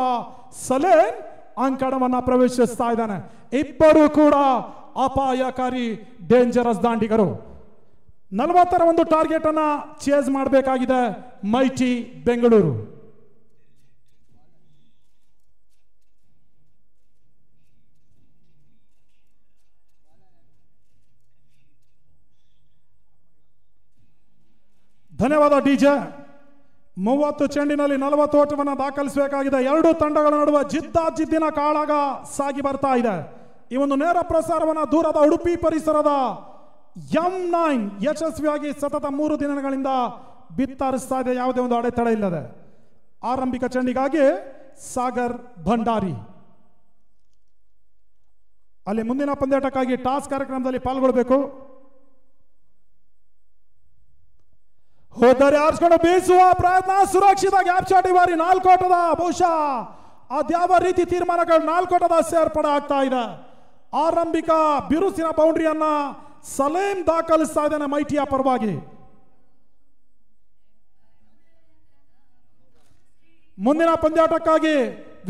ಸಲೇನ್ ಅಂಕಣವನ್ನ ಪ್ರವೇಶಿಸ್ತಾ ಇದ್ದಾನೆ. 2 ಕೂಡ ಅಪಾಯಕಾರಿ ಡೇಂಜರಸ್ ದಾಂಡಿಗರು. 40ರ ಒಂದು ಟಾರ್ಗೆಟ್ ಅನ್ನ ಚೇಸ್ ಮಾಡಬೇಕಾಗಿದೆ ಮೈಟಿ ಬೆಂಗಳೂರು. ಧನ್ಯವಾದ ಡಿಜೆ. 30 ಚೆಂಡಿನಲ್ಲಿ 40 ಓಟವನ್ನು ದಾಖಲಿಸಬೇಕಾಗಿದೆ. ಎರಡು ತಂಡಗಳ ನಡುವೆ ಜಿದ್ದಿನ ಕಾಳಗ ಸಾಗಿ ಬರ್ತಾ ಇದೆ. ಈ ಒಂದು ನೇರ ಪ್ರಸಾರವನ್ನು ದೂರದ ಉಡುಪಿ ಪರಿಸರದ M9 ಯಶಸ್ವಿಯಾಗಿ ಸತತ 3 ದಿನಗಳಿಂದ ಬಿತ್ತರಿಸ್ತಾ ಇದೆ, ಯಾವುದೇ ಒಂದು ಅಡೆತಡೆ ಇಲ್ಲದೆ. ಆರಂಭಿಕ ಚೆಂಡಿಗಾಗಿ ಸಾಗರ್ ಭಂಡಾರಿ ಅಲ್ಲಿ ಮುಂದಿನ ಪಂದ್ಯಾಟಕ್ಕಾಗಿ ಟಾಸ್ ಕಾರ್ಯಕ್ರಮದಲ್ಲಿ ಪಾಲ್ಗೊಳ್ಳಬೇಕು. ಹೋದರೆ ಆರಿಸಿಕೊಂಡು ಬೀಸುವ ಪ್ರಯತ್ನ, ಸುರಕ್ಷಿತ ಗ್ಯಾಪ್ ಶಾಟ್. ಈ ಬಾರಿ 4 ಓಟದ ಬಹುಶಃ ಅದ್ಯಾವ ರೀತಿ ತೀರ್ಮಾನಗಳು 4 ಓಟದ ಸೇರ್ಪಡೆ ಆಗ್ತಾ ಇದೆ. ಆರಂಭಿಕ ಬಿರುಸಿನ ಬೌಂಡ್ರಿಯನ್ನ ಸಲೇಂ ದಾಖಲಿಸ್ತಾ ಇದ್ದಾನೆ ಮೈಟಿಯ ಪರವಾಗಿ. ಮುಂದಿನ ಪಂದ್ಯಾಟಕ್ಕಾಗಿ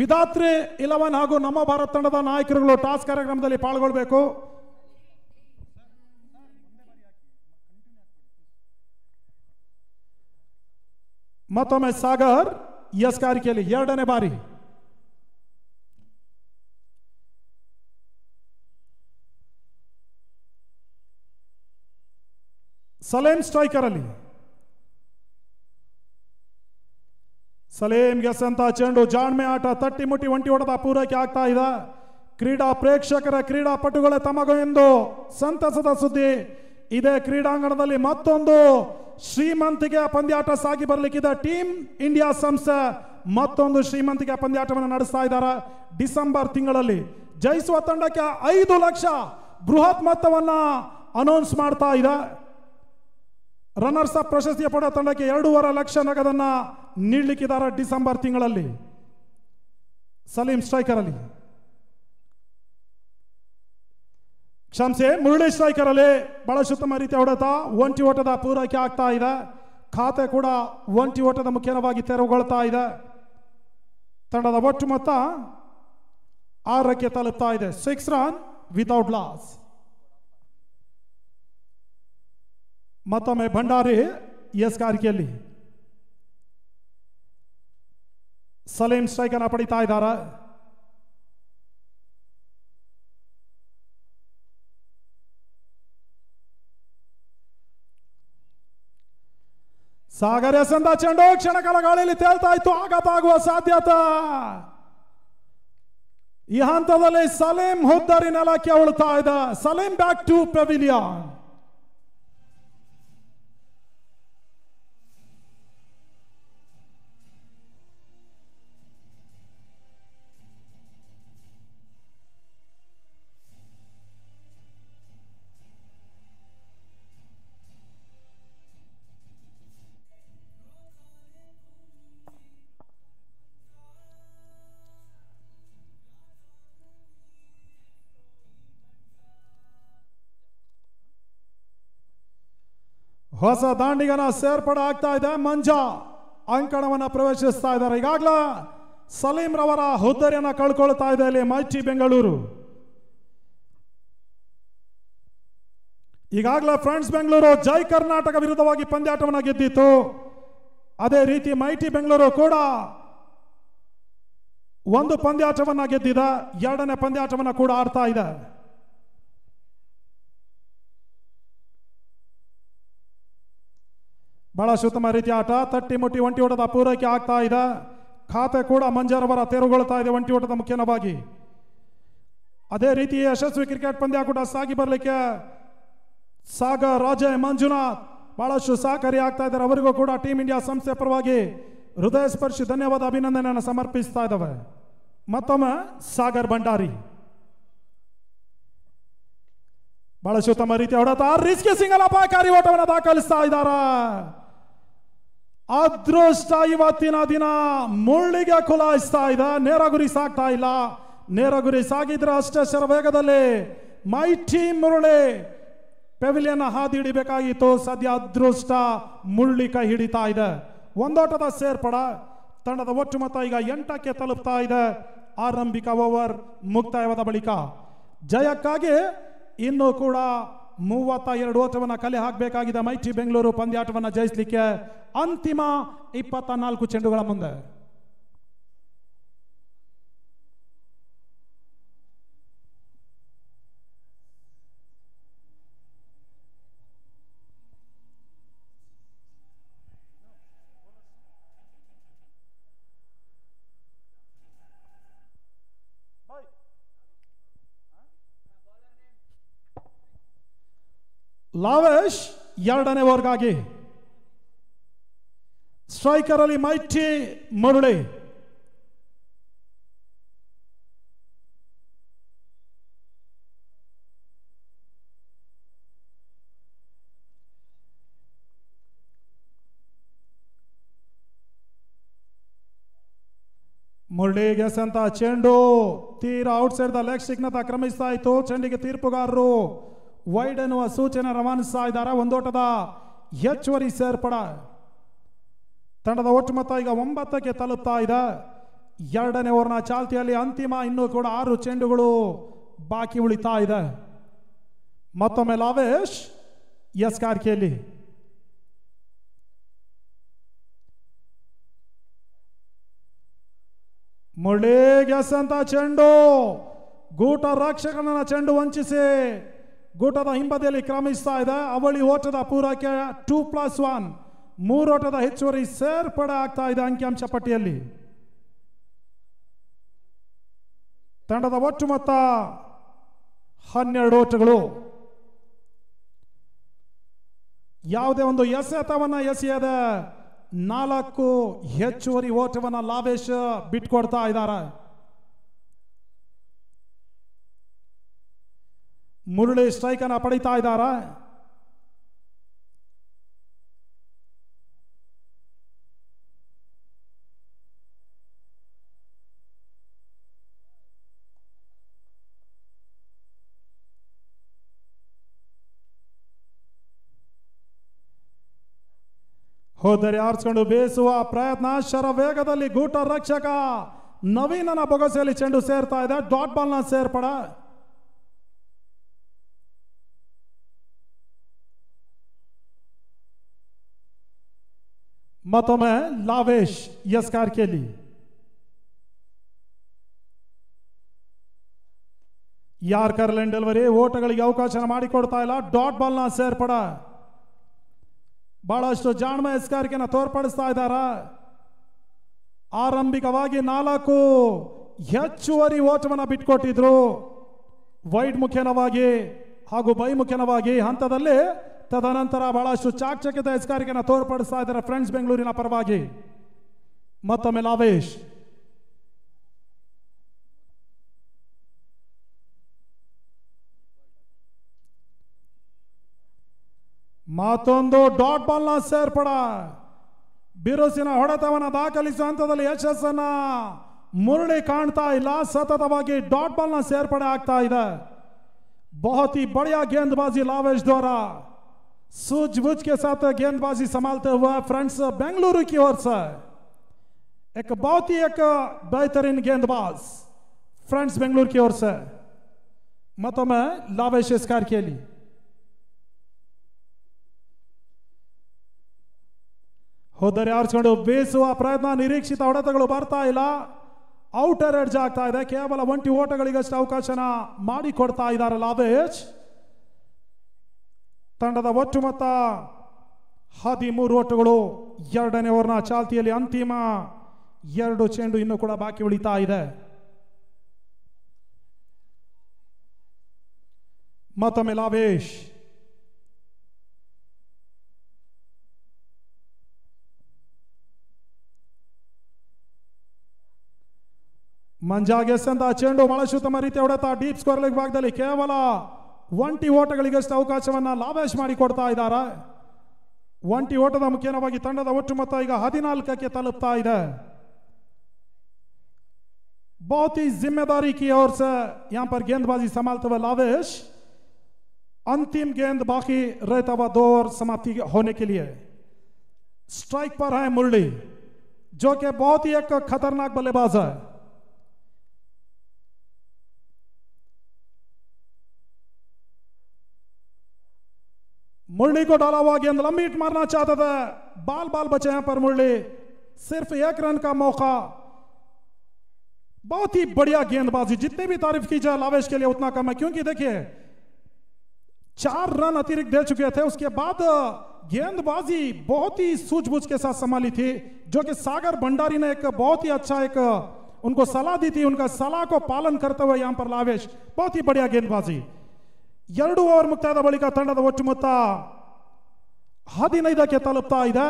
ವಿಧಾತ್ರಿ 11 ಹಾಗೂ ನಮ್ಮ ಭಾರತ ತಂಡದ ನಾಯಕರುಗಳು ಟಾಸ್ ಕಾರ್ಯಕ್ರಮದಲ್ಲಿ ಪಾಲ್ಗೊಳ್ಳಬೇಕು. ಮತ್ತೊಮ್ಮೆ ಸಾಗರ್ ಎಸ್ ಕಾರಿಕೆಯಲ್ಲಿ 2ನೇ ಬಾರಿ. ಸಲೇಂ ಸ್ಟ್ರೈಕರ್ ಅಲ್ಲಿ. ಸಲೇಂ ಗೆಸಂತ ಚೆಂಡು ಜಾಣ್ಮೆ ಆಟ ತಟ್ಟಿ ಮುಟ್ಟಿ ಒಂಟಿ ಓಟದ ಪೂರೈಕೆ ಆಗ್ತಾ ಇದೆ. ಕ್ರೀಡಾ ಪ್ರೇಕ್ಷಕರ ಕ್ರೀಡಾಪಟುಗಳೇ ತಮಗೂ ಎಂದು ಸಂತಸದ ಸುದ್ದಿ. ಇದೇ ಕ್ರೀಡಾಂಗಣದಲ್ಲಿ ಮತ್ತೊಂದು ಶ್ರೀಮಂತಿಗೆ ಪಂದ್ಯಾಟ ಸಾಗಿ ಬರಲಿಕ್ಕಿದೆ. ಟೀಮ್ ಇಂಡಿಯಾ ಸಂಸ್ಥೆ ಮತ್ತೊಂದು ಶ್ರೀಮಂತಿಗೆ ಪಂದ್ಯಾಟವನ್ನು ನಡೆಸ್ತಾ ಇದ್ದಾರೆ. ಡಿಸೆಂಬರ್ ತಿಂಗಳಲ್ಲಿ ಜಯಿಸುವ ತಂಡಕ್ಕೆ 5 ಲಕ್ಷ ಬೃಹತ್ ಮೊತ್ತವನ್ನ ಅನೌನ್ಸ್ ಮಾಡ್ತಾ ಇದೆ. ರನ್ನರ್ಸ್ ಅಪ್ ಪ್ರಶಸ್ತಿಯ ಪಡೆದ ತಂಡಕ್ಕೆ 2.5 ಲಕ್ಷ ನಗದನ್ನ ನೀಡಲಿಕ್ಕಿದ್ದಾರೆ ಡಿಸೆಂಬರ್ ತಿಂಗಳಲ್ಲಿ. ಸಲೀಂ ಸ್ಟ್ರೈಕರ್ ಅಲ್ಲಿ, ಕ್ಷಮಿಸಿ ಮುರಳಿ ಸ್ಟ್ರೈಕರ್ ಅಲ್ಲಿ ಬಹಳ ಉತ್ತಮ ರೀತಿಯ ಹೊಡೆತ. ಒಂಟಿ ಓಟದ ಪೂರೈಕೆ ಆಗ್ತಾ ಇದೆ. ಖಾತೆ ಕೂಡ ಒಂಟಿ ಓಟದ ಮುಖ್ಯವಾಗಿ ತೆರವುಗೊಳ್ತಾ ಇದೆ. ತಂಡದ ಒಟ್ಟು ಮೊತ್ತ 6ಕ್ಕೆ ತಲುಪ್ತಾ ಇದೆ. 6 ರನ್ ವಿತೌಟ್ ಲಾಸ್. ಮತ್ತೊಮ್ಮೆ ಭಂಡಾರಿ ಎಸ್ ಕಾರಿಕೆಯಲ್ಲಿ ಸಲೀಂ ಸ್ಟ್ರೈಕರ್ ಪಡಿತಾ ಇದ್ದಾರೆ. ಸಾಗರ್ ಎಸೆದ ಚೆಂಡು ಕ್ಷಣಕಾಲ ಗಾಳಿಯಲ್ಲಿ ತೇಲ್ತಾ ಇತ್ತು, ಆಘಾತ ಆಗುವ ಸಾಧ್ಯತೆ. ಈ ಹಂತದಲ್ಲಿ ಸಲೀಂ ಹುದ್ದರಿ ನೆಲಕ್ಕೆ ಉಳ್ತಾ ಇದೆ. Salim back to pavilion. ಹೊಸ ದಾಂಡಿಗನ ಸೇರ್ಪಡೆ ಆಗ್ತಾ ಇದೆ. ಮಂಜಾ ಅಂಕಣವನ್ನು ಪ್ರವೇಶಿಸ್ತಾ ಇದ್ದಾರೆ. ಈಗಾಗಲೇ ಸಲೀಂ ರವರ ಹುದ್ದರಿಯನ್ನು ಕಳ್ಕೊಳ್ತಾ ಇದೆ ಇಲ್ಲಿ ಮೈಟಿ ಬೆಂಗಳೂರು. ಈಗಾಗಲೇ ಫ್ರೆಂಡ್ಸ್ ಬೆಂಗಳೂರು ಜೈ ಕರ್ನಾಟಕ ವಿರುದ್ಧವಾಗಿ ಪಂದ್ಯಾಟವನ್ನು ಗೆದ್ದಿತ್ತು. ಅದೇ ರೀತಿ ಮೈಟಿ ಬೆಂಗಳೂರು ಕೂಡ ಒಂದು ಪಂದ್ಯಾಟವನ್ನು ಗೆದ್ದಿದೆ. 2ನೇ ಪಂದ್ಯಾಟವನ್ನು ಕೂಡ ಆಡ್ತಾ ಇದೆ. ಬಹಳ ಉತ್ತಮ ರೀತಿಯ ಆಟ. ತಟ್ಟಿ ಮುಟ್ಟಿ ಒಂಟಿ ಓಟದ ಪೂರೈಕೆ ಆಗ್ತಾ ಇದೆ. ಖಾತೆ ಕೂಡ ಮಂಜರವರ ತೆರವುಗೊಳ್ತಾ ಇದೆ ಒಂಟಿ ಓಟದ ಮುಖ್ಯವಾಗಿ. ಅದೇ ರೀತಿ ಯಶಸ್ವಿ ಕ್ರಿಕೆಟ್ ಪಂದ್ಯ ಕೂಡ ಸಾಗಿ ಬರಲಿಕ್ಕೆ ಸಾಗರ್, ರಾಜಯ್, ಮಂಜುನಾಥ್ ಬಹಳಷ್ಟು ಸಹಕಾರಿ ಆಗ್ತಾ ಇದ್ದಾರೆ. ಅವರಿಗೂ ಕೂಡ ಟೀಮ್ ಇಂಡಿಯಾ ಸಂಸ್ಥೆ ಪರವಾಗಿ ಹೃದಯ ಸ್ಪರ್ಶಿ ಧನ್ಯವಾದ, ಅಭಿನಂದನೆಯನ್ನು ಸಮರ್ಪಿಸ್ತಾ ಇದ್ದಾವೆ. ಮತ್ತೊಮ್ಮೆ ಸಾಗರ್ ಭಂಡಾರಿ ಬಹಳ ಉತ್ತಮ ರೀತಿಯ ಹೊಡೆತ. ರಿಸ್ಕಿ ಸಿಂಗಲ್ ಅಪಾಯಕಾರಿ ಓಟವನ್ನು ದಾಖಲಿಸ್ತಾ ಇದ್ದಾರೆ. ಅದೃಷ್ಟ ಇವತ್ತಿನ ದಿನ ಮುಳ್ಳಿಗೆ ಕುಲಾಯಿಸ್ತಾ ಇದೆ. ನೇರ ಗುರಿ ಸಾಗ್ತಾ ಇಲ್ಲ. ನೇರ ಗುರಿ ಸಾಗಿದ್ರೆ ಅಷ್ಟೇ ಶರವೇಗದಲ್ಲಿ ಮೈಟಿ ಮುರಳಿ ಪೆವಿಲಿಯನ್ ಹಾದಿ ಹಿಡಿಬೇಕಾಗಿತ್ತು. ಸದ್ಯ ಅದೃಷ್ಟ ಮುಳ್ಳಿ ಕೈ ಹಿಡಿತಾ ಇದೆ. ಒಂದೋಟದ ಸೇರ್ಪಡ. ತಂಡದ ಒಟ್ಟು ಮೊತ್ತ ಈಗ 8ಕ್ಕೆ ತಲುಪ್ತಾ ಇದೆ. ಆರಂಭಿಕ ಓವರ್ ಮುಕ್ತಾಯವಾದ ಬಳಿಕ ಜಯಕ್ಕಾಗಿ ಇನ್ನೂ ಕೂಡ 32 ಓಟವನ್ನು ಕಲೆ ಹಾಕಬೇಕಾಗಿದೆ ಮೈಟಿ ಬೆಂಗಳೂರು ಪಂದ್ಯಾಟವನ್ನು ಜಯಿಸಲಿಕ್ಕೆ ಅಂತಿಮ 24 ಚೆಂಡುಗಳ ಮುಂದೆ. ಲಾವೇಶ್ 2ನೇ ಓವರ್ಗಾಗಿ, ಸ್ಟ್ರೈಕರ್ ಅಲ್ಲಿ ಮೈಟಿ ಮುರಳಿ. ಮುರಳಿಗೆ ಸಂತ ಚೆಂಡು ತೀರಾ ಔಟ್ಸೈಡ್ ದ ಲೆಗ್ ಸ್ಟಿಕ್ನತ್ತ ಕ್ರಮಿಸ್ತಾ ಇತ್ತು. ಚೆಂಡಿಗೆ ತೀರ್ಪುಗಾರರು ವೈಡ್ ಎನ್ನುವ ಸೂಚನೆ ರವಾನಿಸ್ತಾ ಇದ್ದಾರೆ. ಒಂದೋಟದ ಹೆಚ್ಚುವರಿ ಸೇರ್ಪಡ. ತಂಡದ ಒಟ್ಟು ಮೊತ್ತ ಈಗ 9ಕ್ಕೆ ತಲುಪ್ತಾ ಇದೆ. 2ನೇ ಓವರ್ನ ಚಾಲ್ತಿಯಲ್ಲಿ ಅಂತಿಮ ಇನ್ನೂ ಕೂಡ 6 ಚೆಂಡುಗಳು ಬಾಕಿ ಉಳಿತಾ ಇದೆ. ಮತ್ತೊಮ್ಮೆ ಲಾವೇಶ್ ಎಸ್ಕಾರ್ಕೆಯಲ್ಲಿ. ಮುರಳಿಗೆ ಅಂತ ಚೆಂಡು ಗೂಟ ರಕ್ಷಕನ ಚೆಂಡು ವಂಚಿಸಿ ಗೂಟದ ಹಿಂಬದಿಯಲ್ಲಿ ಕ್ರಮಿಸ್ತಾ ಇದೆ. ಅವಳಿ ಓಟದ ಪೂರೈಕೆ 2+1 3 ಓಟದ ಹೆಚ್ಚುವರಿ ಸೇರ್ಪಡೆ ಆಗ್ತಾ ಇದೆ ಅಂಕಿಅಂಶ ಪಟ್ಟಿಯಲ್ಲಿ. ತಂಡದ ಒಟ್ಟು ಮೊತ್ತ 12 ಓಟಗಳು. ಯಾವುದೇ ಒಂದು ಎಸೆತವನ್ನ ಎಸೆಯದೆ 4 ಹೆಚ್ಚುವರಿ ಓಟವನ್ನ ಲಾವೇಶ್ ಬಿಟ್ಕೊಡ್ತಾ ಇದ್ದಾರೆ. ಮುರಳಿ ಸ್ಟ್ರೈಕ್ ಅನ್ನ ಪಡಿತಾ ಇದ್ದಾರೆ. ಹೋದರೆ ಆರಿಸಿಕೊಂಡು ಬೇಯಿಸುವ ಪ್ರಯತ್ನ ಶರ ವೇಗದಲ್ಲಿ ಗೂಟ ರಕ್ಷಕ ನವೀನನ ಬೊಗಸೆಯಲ್ಲಿ ಚೆಂಡು ಸೇರ್ತಾ ಇದೆ. ಡಾಟ್ ಬಾಲ್ ನ ಸೇರ್ಪಡ. ಮತ್ತೊಮ್ಮೆ ಲಾವೇಶ್ ಎಸ್ಕಾರ್ಕೆಯಲ್ಲಿ. ಯಾರ್ಕರ್ ಲೈನ್ ಡೆಲಿವರಿ ಓಟಗಳಿಗೆ ಅವಕಾಶ ಮಾಡಿಕೊಡ್ತಾ ಇಲ್ಲ. ಡಾಟ್ ಬಾಲ್ ನ ಸೇರ್ಪಡ. ಬಹಳಷ್ಟು ಜಾಣ್ಮೆ ಎಸ್ಕಾರ್ಕೆನ ತೋರ್ಪಡಿಸ್ತಾ ಇದ್ದಾರೆ. ಆರಂಭಿಕವಾಗಿ 4 ಹೆಚ್ಚುವರಿ ಓಟವನ್ನು ಬಿಟ್ಕೊಟ್ಟಿದ್ರು ವೈಡ್ ಮುಖೇನವಾಗಿ ಹಾಗೂ ಬೈ ಮುಖೇನವಾಗಿ ಹಂತದಲ್ಲಿ. ತದನಂತರ ಬಹಳಷ್ಟು ಚಾಕಚಕ್ಯತೆ ಎಸ್ಕಾರಿಕೆನ ತೋರ್ಪಡಿಸ್ತಾ ಇದ್ದಾರೆ ಫ್ರೆಂಡ್ಸ್ ಬೆಂಗಳೂರಿನ ಪರವಾಗಿ. ಮತ್ತೊಮ್ಮೆ ಲಾವೇಶ್. ಮತ್ತೊಂದು ಡಾಟ್ ಬಾಲ್ ನ ಸೇರ್ಪಡ. ಬಿರುಸಿನ ಹೊಡೆತವನ್ನು ದಾಖಲಿಸುವ ಹಂತದಲ್ಲಿ ಯಶಸ್ಸನ್ನ ಮುರಳಿ ಕಾಣ್ತಾ ಇಲ್ಲ. ಸತತವಾಗಿ ಡಾಟ್ ಬಾಲ್ ನ ಸೇರ್ಪಡೆ ಆಗ್ತಾ ಇದೆ. बहुत ही बढ़िया गेंदबाजी लावेश द्वारा सूझबूझ के साथ गेंदबाजी संभालते हुए फ्रेंड्स बेंगलुरु की ओर से एक बहुत ही एक बेहतरीन गेंदबाज फ्रेंड्स बेंगलुरु की ओर से मतों में लावेश स्कार के लिए ಹೋದರೆ ಆರಿಸಿಕೊಂಡು ಬೇಯಿಸುವ ಪ್ರಯತ್ನ. ನಿರೀಕ್ಷಿತ ಹೊಡೆತಗಳು ಬರ್ತಾ ಇಲ್ಲ. ಔಟರ್ ಎಡ್ಜ್ ಆಗ್ತಾ ಇದೆ. ಕೇವಲ 1 ಓಟಗಳಿಗಷ್ಟು ಅವಕಾಶನ ಮಾಡಿಕೊಡ್ತಾ ಇದ್ದಾರೆ ಲಾವೇಶ್. ತಂಡದ ಒಟ್ಟು ಮೊತ್ತ 13 ಓಟಗಳು. 2ನೇ ಓವರ್ನ ಚಾಲ್ತಿಯಲ್ಲಿ ಅಂತಿಮ 2 ಚೆಂಡು ಇನ್ನೂ ಕೂಡ ಬಾಕಿ ಉಳಿತಾ ಇದೆ. ಮತ್ತೊಮ್ಮೆ ಲಾವೇಶ್. ಮಂಜಾಗೆ ಸಂತ ಚೆಂಡು ಬಹಳಷ್ಟು ಉತ್ತಮ ರೀತಿಯ ಹೊಡೆತ. ಡೀಪ್ ಸ್ಕೋರ್ ಲೆಗ್ ಭಾಗದಲ್ಲಿ ಕೇವಲ 1 ಓಟಗಳಿಗಷ್ಟು ಅವಕಾಶವನ್ನ ಲಾವೇಶ್ ಮಾಡಿಕೊಡ್ತಾ ಇದ್ದಾರೆ. 1 ಓಟದ ಮುಖೇನವಾಗಿ ತಂಡದ ಒಟ್ಟು ಮೊತ್ತ ಈಗ 14ಕ್ಕೆ ತಲುಪ್ತಾ ಇದೆ. बहुत ही जिम्मेदारी की ओर से यहां पर गेंदबाजी संभालते हुए लावेश. अंतिम गेंद बाकी रहता हुआ 2 ओवर समाप्ति होने के लिए स्ट्राइक पर है मुरली जो कि बहुत ही एक खतरनाक बल्लेबाज है. मुरली को डाला हुआ गेंद लंबी हिट मारना चाहता था, बाल बाल बचे यहां पर मुरली, सिर्फ 1 रन का मौका। बहुत ही बढ़िया गेंदबाजी, जितनी भी तारीफ की जाए लावेश के लिए उतना कम है, क्योंकि देखिए 4 रन अतिरिक्त दे चुके थे, उसके बाद गेंदबाजी बहुत ही सूझबूझ के साथ संभाली थी, जो कि सागर भंडारी ने एक बहुत ही अच्छा एक उनको सलाह दी थी, उनका सलाह को पालन करते हुए यहां पर लावेश बहुत ही बढ़िया गेंदबाजी। 2 ಓವರ್ ಮುಕ್ತಾಯದ ಬಳಿಕ ತಂಡದ ಒಟ್ಟು ಮೊತ್ತ 15ಕ್ಕೆ ತಲುಪ್ತಾ ಇದೆ।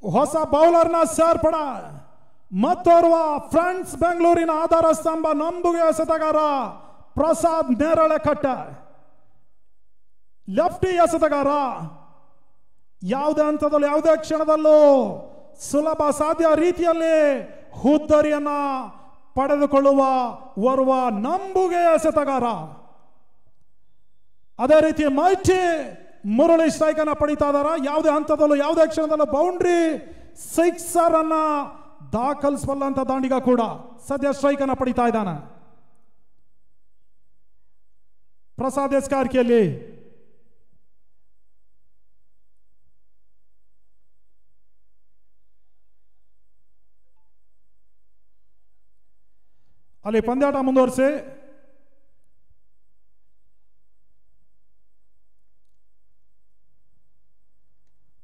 ಹೊಸ ಬೌಲರ್ನ ಸೇರ್ಪಡ ಮತ್ತೋರ್ವ ಫ್ರೆಂಡ್ಸ್ ಬೆಂಗಳೂರಿನ ಆಧಾರ ಸ್ತಂಭ ನಂಬುಗೆ ಎಸೆತಗಾರ ಪ್ರಸಾದ್ ನೇರಳೆಕಟ್ಟೆ, ಲೆಫ್ಟಿ ಎಸೆತಗಾರ, ಯಾವುದೇ ಹಂತದಲ್ಲೂ ಯಾವುದೇ ಕ್ಷಣದಲ್ಲೂ ಸುಲಭ ಸಾಧ್ಯ ರೀತಿಯಲ್ಲಿ ಹುದ್ದರಿಯನ್ನ ಪಡೆದುಕೊಳ್ಳುವ ಓರ್ವ ನಂಬುಗೆ ಎಸೆತಗಾರ। ಅದೇ ರೀತಿ ಮೈಟಿ ಮುರಳಿ ಸ್ಟ್ರೈಕ್ ಅನ್ನ ಪಡಿತಾ ಇದಾರ, ಯಾವುದೇ ಹಂತದಲ್ಲೂ ಯಾವುದೇ ಕ್ಷಣದಲ್ಲೂ ಬೌಂಡ್ರಿ ಸಿಕ್ಸರ್ ಅನ್ನ ದಾಖಲಿಸಬಲ್ಲಂತ ದಾಂಡಿಗ ಕೂಡ ಸದ್ಯ ಸ್ಟ್ರೈಕ್ ಅನ್ನ ಪಡಿತಾ ಇದ್ದಾನೆ। ಪ್ರಸಾದ್ ಎಸ್ಕಾರ್ಕಿಯಲ್ಲಿ ಅಲ್ಲಿ ಪಂದ್ಯಾಟ ಮುಂದುವರಿಸಿ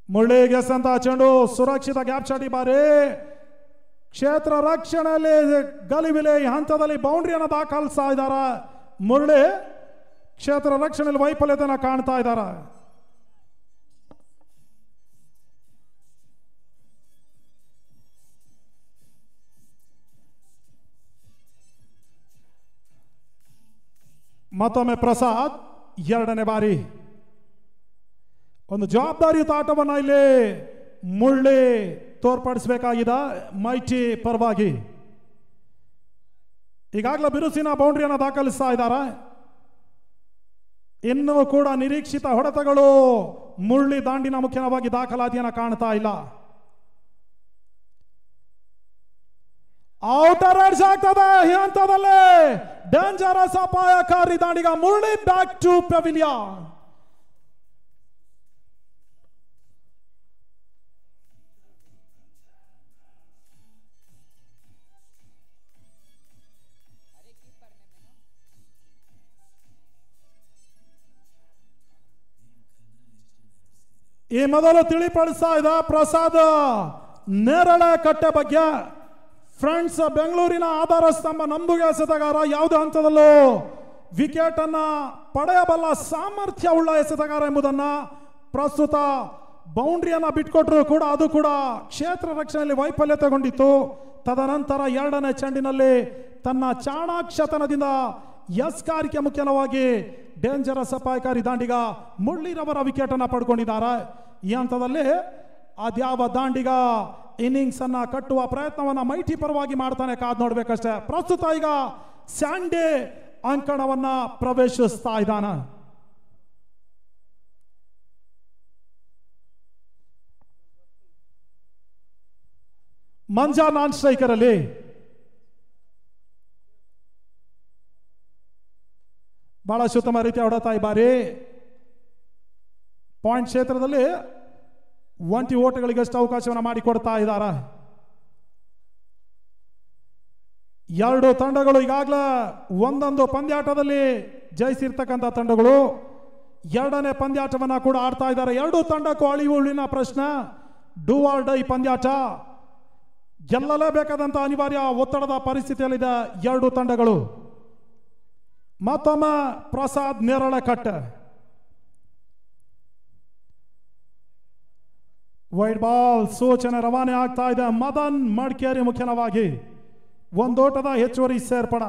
ಮುರಳಿ ಗೆಸಂತ ಚೆಂಡು ಸುರಕ್ಷಿತ ಗ್ಯಾಪ್ ಶಾಟ್, ಈ ಬಾರಿ ಕ್ಷೇತ್ರ ರಕ್ಷಣೆಯಲ್ಲಿ ಗಲಿಬಿಲಿ ಹಂತದಲ್ಲಿ ಬೌಂಡ್ರಿಯನ್ನು ದಾಖಲಿಸ್ತಾ ಇದ್ದಾರೆ ಮುರಳಿ, ಕ್ಷೇತ್ರ ರಕ್ಷಣೆಯಲ್ಲಿ ವೈಫಲ್ಯತೆಯನ್ನು ಕಾಣ್ತಾ ಇದ್ದಾರೆ। ಮತ್ತೊಮ್ಮೆ ಪ್ರಸಾದ್ 2ನೇ ಬಾರಿ ಒಂದು ಜವಾಬ್ದಾರಿಯುತ ಆಟವನ್ನ ಇಲ್ಲಿ ಮುರಳಿ ತೋರ್ಪಡಿಸಬೇಕಾಗಿದೆ ಮೈಟಿ ಪರವಾಗಿ। ಈಗಾಗಲೇ ಬಿರುಸಿನ ಬೌಂಡ್ರಿಯನ್ನು ದಾಖಲಿಸ್ತಾ ಇದ್ದಾರೆ, ಇನ್ನೂ ಕೂಡ ನಿರೀಕ್ಷಿತ ಹೊಡೆತಗಳು ಮುರಳಿ ದಾಂಡಿನ ಮುಖ್ಯವಾಗಿ ದಾಖಲಾತಿಯನ್ನು ಕಾಣ್ತಾ ಇಲ್ಲ। ಔಟರ್ ಎಡ್ಜ್ ಆಗ್ತದೆ ಈ ಹಂತದಲ್ಲಿ, ಡೇಂಜರಸ್ ಅಪಾಯಕಾರಿ ದಾಂಡಿಗ ಮುರಳಿ ಬ್ಯಾಕ್ ಟು ಪೆವಿಲಿಯನ್। ಈ ಮೊದಲು ತಿಳಿಪಡಿಸ್ತಾ ಇದ್ದ ಪ್ರಸಾದ್ ನೇರಳೆಕಟ್ಟೆ ಬಗ್ಗೆ, ಫ್ರೆಂಡ್ಸ್ ಬೆಂಗಳೂರಿನ ಆಧಾರ ಸ್ತಂಭ ನಂಬುಗೆ ಎಸೆತಗಾರ, ಯಾವುದೇ ಹಂತದಲ್ಲೂ ವಿಕೆಟ್ ಅನ್ನ ಪಡೆಯಬಲ್ಲ ಸಾಮರ್ಥ್ಯ ಉಳ್ಳ ಎಸೆತಗಾರ ಎಂಬುದನ್ನ ಪ್ರಸ್ತುತ ಬೌಂಡ್ರಿಯನ್ನ ಬಿಟ್ಕೊಟ್ರು ಕೂಡ ಅದು ಕೂಡ ಕ್ಷೇತ್ರ ರಕ್ಷಣೆಯಲ್ಲಿ ವೈಫಲ್ಯತೆಗೊಂಡಿತ್ತು। ತದನಂತರ 2ನೇ ಚೆಂಡಿನಲ್ಲಿ ತನ್ನ ಚಾಣಾಕ್ಷತನದಿಂದ ಎಸ್ಕಾರಿಕೆ ಮುಖ್ಯವಾಗಿ ಡೇಂಜರಸ್ ಅಪಾಯಕಾರಿ ದಾಂಡಿಗ ಮುರಳಿರವರ ವಿಕೆಟ್ ಅನ್ನ ಪಡ್ಕೊಂಡಿದ್ದಾರೆ। ಈ ಹಂತದಲ್ಲಿ ಅದ್ಯಾವ ದಾಂಡಿಗ ಇನ್ನಿಂಗ್ಸ್ ಅನ್ನ ಕಟ್ಟುವ ಪ್ರಯತ್ನವನ್ನ ಮೈಟಿ ಪರವಾಗಿ ಮಾಡ್ತಾನೆ, ಕಾದ್ ನೋಡ್ಬೇಕಷ್ಟೇ। ಪ್ರಸ್ತುತ ಈಗ ಸ್ಯಾಂಡೆ ಅಂಕಣವನ್ನ ಪ್ರವೇಶಿಸ್ತಾ ಇದ್ದಾನೆ। ಮಂಜಾ ನಾನ್ ಸ್ಟ್ರೈಕರ್ ಅಲ್ಲಿ ಬಹಳ ಉತ್ತಮ ರೀತಿಯ ಹೊಡೆತ, ಈ ಬಾರಿ ಪಾಯಿಂಟ್ ಕ್ಷೇತ್ರದಲ್ಲಿ 1 ಓಟಗಳಿಗಷ್ಟು ಅವಕಾಶವನ್ನು ಮಾಡಿಕೊಡ್ತಾ ಇದ್ದಾರೆ। 2 ತಂಡಗಳು ಈಗಾಗಲೇ ಒಂದೊಂದು ಪಂದ್ಯಾಟದಲ್ಲಿ ಜಯಿಸಿರ್ತಕ್ಕಂಥ ತಂಡಗಳು 2ನೇ ಪಂದ್ಯಾಟವನ್ನ ಕೂಡ ಆಡ್ತಾ ಇದ್ದಾರೆ। 2 ತಂಡಕ್ಕೂ ಅಳಿವುಳಿನ ಪ್ರಶ್ನೆ, ಡೂ ಆರ್ ಡೈ ಪಂದ್ಯಾಟ, ಗೆಲ್ಲಲೇಬೇಕಾದಂತ ಅನಿವಾರ್ಯ ಒತ್ತಡದ ಪರಿಸ್ಥಿತಿಯಲ್ಲಿದೆ 2 ತಂಡಗಳು। ಮತ್ತೊಮ್ಮೆ ಪ್ರಸಾದ್ ನೇರಳೆಕಟ್ಟೆ, ವೈಡ್ ಬಾಲ್ ಸೂಚನೆ ರವಾನೆ ಆಗ್ತಾ ಇದೆ। ಮದನ್ ಮಡಿಕೇರಿ ಮುಖ್ಯವಾಗಿ ಒಂದೋಟದ ಹೆಚ್ಚುವರಿ ಸೇರ್ಪಡ।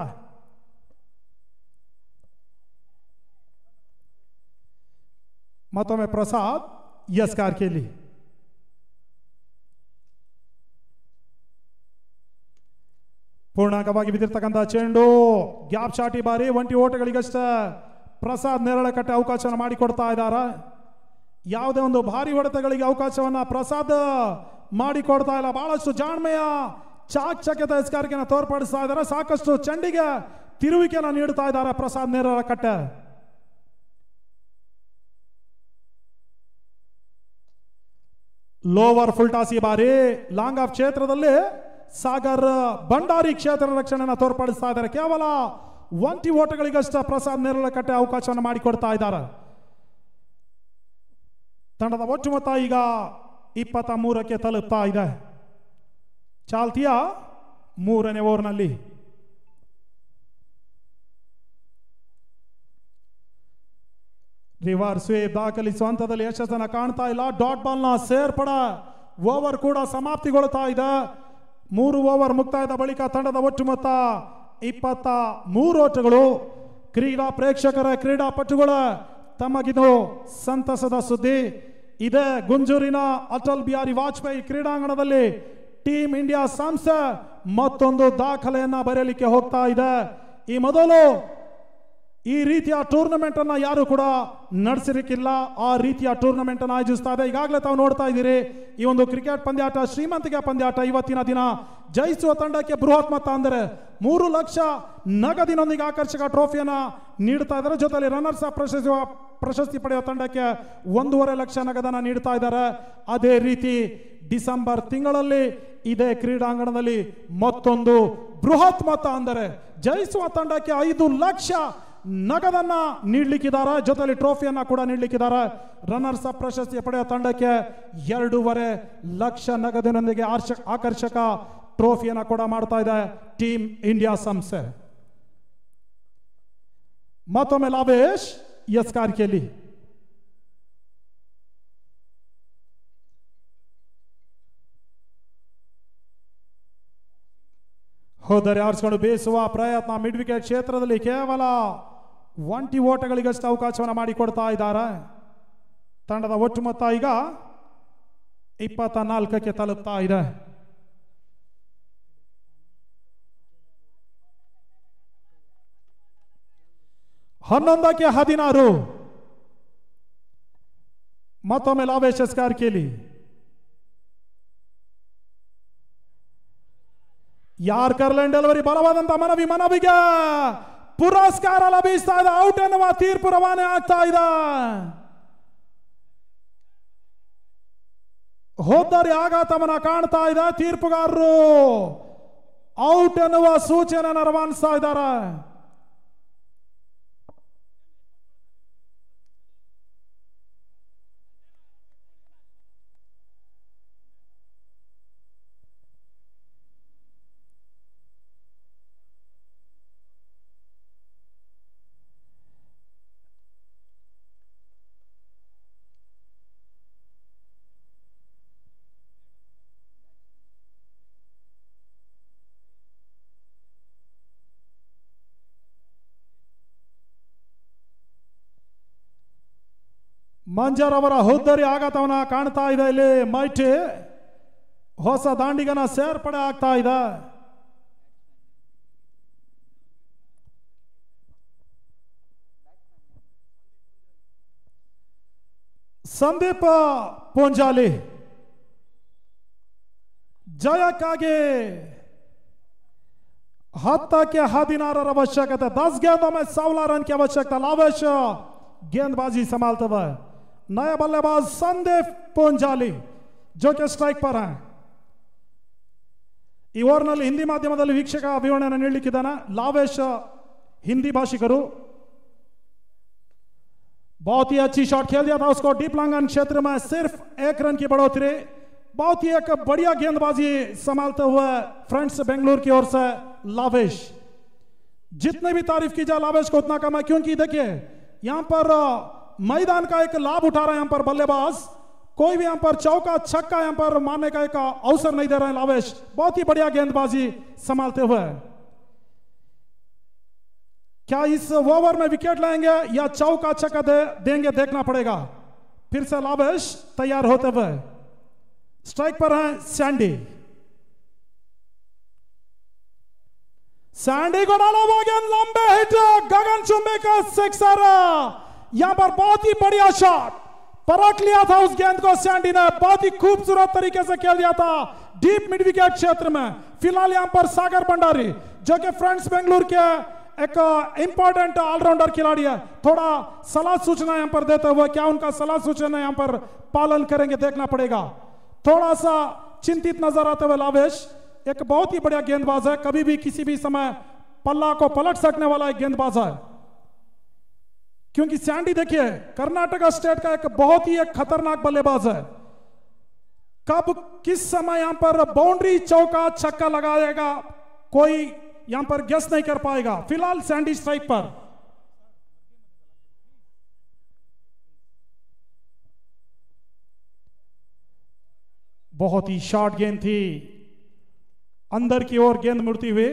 ಮತ್ತೊಮ್ಮೆ ಪ್ರಸಾದ್ ಎಸ್ಕಾರ್ಕಿಯಲ್ಲಿ ಪೂರ್ಣಾಂಗವಾಗಿ ಬಿದ್ದಿರ್ತಕ್ಕಂಥ ಚೆಂಡು ಗ್ಯಾಪ್ ಶಾಟ್ ಈ ಬಾರಿ ಒಂಟಿ ಓಟಗಳಿಗಷ್ಟ ಪ್ರಸಾದ್ ನೇರಳಕಟ್ಟೆ ಅವಕಾಶವನ್ನು ಮಾಡಿಕೊಡ್ತಾ ಇದ್ದಾರೆ. ಯಾವುದೇ ಒಂದು ಭಾರಿ ಹೊಡೆತಗಳಿಗೆ ಅವಕಾಶವನ್ನ ಪ್ರಸಾದ್ ಮಾಡಿಕೊಡ್ತಾ ಇಲ್ಲ. ಬಹಳಷ್ಟು ಜಾಣ್ಮೆಯ ಚಾಕಚಕ್ಯದ ಎಸ್ಕಾರಿಕೆಯನ್ನು ತೋರ್ಪಡಿಸ್ತಾ ಇದ್ದಾರೆ. ಸಾಕಷ್ಟು ಚೆಂಡಿಗೆ ತಿರುವಿಕೆಯನ್ನು ನೀಡುತ್ತಾ ಇದ್ದಾರೆ Prasad Neralakatte. Lower full toss ಈ ಬಾರಿ ಲಾಂಗ್ ಆಫ್ ಕ್ಷೇತ್ರದಲ್ಲಿ ಸಾಗರ್ ಭಂಡಾರಿ ಕ್ಷೇತ್ರ ರಕ್ಷಣೆಯನ್ನು ತೋರ್ಪಡಿಸ್ತಾ ಇದ್ದಾರೆ. ಕೇವಲ ಒಂಟಿ ಓಟಗಳಿಗಷ್ಟ ಪ್ರಸಾದ್ ನೇರಳಕಟ್ಟೆ ಅವಕಾಶವನ್ನು ಮಾಡಿಕೊಡ್ತಾ ಇದ್ದಾರೆ. ತಂಡದ ಒಟ್ಟು ಮೊತ್ತ ಈಗ 23ಕ್ಕೆ ತಲುಪ್ತಾ ಇದೆ. ಚಾಲ್ತಿಯ 3ನೇ ಓವರ್ನಲ್ಲಿ ರಿವರ್ಸ್ ವೇವ್ ದಾಖಲಿಸುವ ಹಂತದಲ್ಲಿ ಯಶಸ್ಸನ್ನು ಕಾಣ್ತಾ ಇಲ್ಲ. ಡಾಟ್ ಬಾಲ್ನ ಸೇರ್ಪಡ ಓವರ್ ಕೂಡ ಸಮಾಪ್ತಿಗೊಳ್ತಾ ಇದೆ. 3 ಓವರ್ ಮುಕ್ತಾಯದ ಬಳಿಕ ತಂಡದ ಒಟ್ಟು ಮೊತ್ತ 23 ಓಟಗಳು. ಕ್ರೀಡಾ ಪ್ರೇಕ್ಷಕರ ಕ್ರೀಡಾಪಟುಗಳ ತಮಗಿದು ಸಂತಸದ ಸುದ್ದಿ. ಇದೇ ಗುಂಜೂರಿನ ಅಟಲ್ ಬಿಹಾರಿ ವಾಜಪೇಯಿ ಕ್ರೀಡಾಂಗಣದಲ್ಲಿ ಟೀಮ್ ಇಂಡಿಯಾ ಸಂಸ್ಥೆ ಮತ್ತೊಂದು ದಾಖಲೆಯನ್ನ ಬರೆಯಲಿಕ್ಕೆ ಹೋಗ್ತಾ ಇದೆ. ಈ ಮೊದಲು ಈ ರೀತಿಯ ಟೂರ್ನಮೆಂಟ್ ಅನ್ನ ಯಾರು ಕೂಡ ನಡೆಸಿರಲಿಕ್ಕಿಲ್ಲ. ಆ ರೀತಿಯ ಟೂರ್ನಮೆಂಟ್ ಅನ್ನು ಆಯೋಜಿಸ್ತಾ ಇದೆ. ಈಗಾಗಲೇ ತಾವು ನೋಡ್ತಾ ಇದ್ದೀರಿ ಈ ಒಂದು ಕ್ರಿಕೆಟ್ ಪಂದ್ಯಾಟ ಶ್ರೀಮಂತಿಕೆ ಪಂದ್ಯಾಟ ಇವತ್ತಿನ ದಿನ ಜಯಿಸುವ ತಂಡಕ್ಕೆ ಬೃಹತ್ ಮೊತ್ತ ಅಂದರೆ 3 ಲಕ್ಷ ನಗದಿನೊಂದಿಗೆ ಆಕರ್ಷಕ ಟ್ರೋಫಿಯನ್ನ ನೀಡ್ತಾ ಇದ್ದಾರೆ. ಜೊತೆಲಿ ರನ್ನರ್ಸ್ ಅಪ್ ಪ್ರಶಸ್ತಿ ಪಡೆಯುವ ತಂಡಕ್ಕೆ 1.5 ಲಕ್ಷ ನಗದನ್ನ ನೀಡ್ತಾ ಇದ್ದಾರೆ. ಅದೇ ರೀತಿ ಡಿಸೆಂಬರ್ ತಿಂಗಳಲ್ಲಿ ಇದೇ ಕ್ರೀಡಾಂಗಣದಲ್ಲಿ ಮತ್ತೊಂದು ಬೃಹತ್ ಮೊತ್ತ ಅಂದರೆ ಜಯಿಸುವ ತಂಡಕ್ಕೆ 5 ಲಕ್ಷ ನಗದನ್ನ ನೀಡಲಿಕ್ಕಿದ್ದಾರೆ. ಜೊತೆಲಿ ಟ್ರೋಫಿಯನ್ನ ಕೂಡ ನೀಡಲಿಕ್ಕಿದ್ದಾರೆ. ರನ್ನರ್ಸ್ ಅಪ್ ಪ್ರಶಸ್ತಿ ಪಡೆಯುವ ತಂಡಕ್ಕೆ 2.5 ಲಕ್ಷ ನಗದಿನೊಂದಿಗೆ ಆಕರ್ಷಕ ಟ್ರೋಫಿಯನ್ನ ಕೂಡ ಮಾಡ್ತಾ ಇದೆ ಟೀಮ್ ಇಂಡಿಯಾ ಸಂಸ್ಥೆ. ಮತ್ತೊಮ್ಮೆ ಲಾವೇಶ್ ಎಸ್ ಕಾರ್ಕೆಯಲ್ಲಿ ಹೋದರೆ ಆರಿಸಿಕೊಂಡು ಬೇಯಿಸುವ ಪ್ರಯತ್ನ. ಮಿಡ್ ವಿಕೆಟ್ ಕ್ಷೇತ್ರದಲ್ಲಿ ಕೇವಲ ಒಂಟಿ ಓಟಗಳಿಗಷ್ಟು ಅವಕಾಶವನ್ನು ಮಾಡಿಕೊಡ್ತಾ ಇದ್ದಾರೆ. ತಂಡದ ಒಟ್ಟು ಮೊತ್ತ ಈಗ 24ಕ್ಕೆ ತಲುಪ್ತಾ ಇದೆ. ಹನ್ನೊಂದಕ್ಕೆ 16 ಮತ್ತೊಮ್ಮೆ ಲಾವೇಶ್ ಕಾರ್ಕೆಯಲ್ಲಿ ಯಾರ್ಕರ್ಲೆಂಡ್ ಡೆಲಿವರಿ ಬಲವಾದಂತ ಮನವಿಗೆ ಪುರಸ್ಕಾರ ಲಭಿಸ್ತಾ ಇದೆ. ಔಟ್ ಎನ್ನುವ ತೀರ್ಪು ರವಾನೆ ಆಗ್ತಾ ಇದೆ. ಹೋದ್ದರಿ ಆಘಾತವನ್ನ ಕಾಣ್ತಾ ಇದೆ. ತೀರ್ಪುಗಾರರು ಔಟ್ ಎನ್ನುವ ಸೂಚನೆಯನ್ನು ರವಾನಿಸ್ತಾ ಇದ್ದಾರೆ. ಮಂಜರ್ ಅವರ ಹುದ್ದರಿ ಆಘಾತವನ್ನ ಕಾಣ್ತಾ ಇದೆ. ಇಲ್ಲಿ ಮೈಟಿ ಹೊಸ ದಾಂಡಿಗನ ಸೇರ್ಪಡೆ ಆಗ್ತಾ ಇದೆ. ಸಂದೀಪ್ ಪೂಂಜಾಲಿ ಜಯಕ್ಕಾಗಿ 10ಕ್ಕೆ 16 आवश्यकता. 10 गेंदों में 16 रन की आवश्यकता. लावेश गेंदबाजी संभालते हुए नया बल्लेबाज संदीप पूंजाली जो कि स्ट्राइक पर है. ಈ ಓವರ್ನಲ್ಲಿ ಹಿಂದಿ ಮಾಧ್ಯಮದಲ್ಲಿ ವೀಕ್ಷಕ ವಿವರಣೆಯನ್ನು ನೀಡಲಿಕ್ಕಿದ್ದಾನೆ. लावेश हिंदी भाषिकರು. बहुत ही अच्छी शॉट खेल दिया था उसको डीप लांगन क्षेत्र में सिर्फ 1 रन की बढ़ोतरी. बहुत ही एक बढ़िया गेंदबाजी संभालते हुए फ्रेंड्स बेंगलुरु की ओर से लावेश. जितने भी तारीफ की जाए लावेश को उतना कम है, क्योंकि देखिए यहां पर मैदान का एक लाभ उठा रहे हैं. यहां पर बल्लेबाज कोई भी यहां पर चौका छक्का यहां पर मारने का एक अवसर नहीं दे रहे हैं. लावेश बहुत ही बढ़िया गेंदबाजी संभालते हुए. क्या इस ओवर में विकेट लेंगे या चौका छक्का देंगे देखना पड़ेगा. फिर से लावेश तैयार होते हुए. स्ट्राइक पर है सैंडी. सैंडी को डाला हुआ गेंद, लंबे हिट, गगनचुंबी का सिक्सर। यहां पर बहुत ही बढ़िया शॉट, परख लिया था उस गेंद को सैंडी ने, बहुत ही खूबसूरत तरीके से खेल दिया था डीप मिड विकेट क्षेत्र में। फिलहाल यहां पर सागर भंडारी जो कि फ्रेंड्स बेंगलुरु के एक इंपॉर्टेंट ऑलराउंडर खिलाड़ी है, थोड़ा सलाह सूचना यहां पर देते हुए, क्या उनका सलाह सूचना यहां पर पालन करेंगे देखना पड़ेगा। थोड़ा सा चिंतित नजर आते हुए लावेश, एक बहुत ही बढ़िया गेंदबाज है, कभी भी किसी भी समय पल्ला को पलट सकने वाला एक गेंदबाज है। क्योंकि सैंडी देखिए कर्नाटका स्टेट का एक बहुत ही एक खतरनाक बल्लेबाज है, कब किस समय यहां पर बाउंड्री चौका छक्का लगाएगा कोई यहां पर गेस नहीं कर पाएगा। फिलहाल सैंडी स्ट्राइक पर। बहुत ही शॉर्ट गेंद थी, अंदर की ओर गेंद मुड़ती हुई,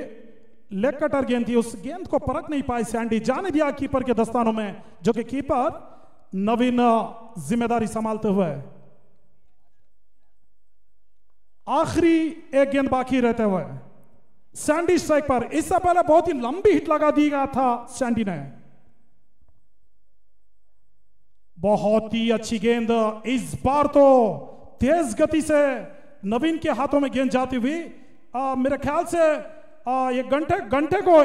लेग कटर गेंद थी, उस गेंद को परख नहीं पाए सैंडी, जाने दिया कीपर के दस्तानों में, जो कि कीपर नवीन जिम्मेदारी संभालते हुए। आखिरी एक गेंद बाकी रहते हुए सैंडी स्ट्राइक पर। इससे पहले बहुत ही लंबी हिट लगा दी गया था सैंडी ने। बहुत ही अच्छी गेंद, इस बार तो तेज गति से नवीन के हाथों में गेंद जाती हुई, मेरे ख्याल से ये घंटे को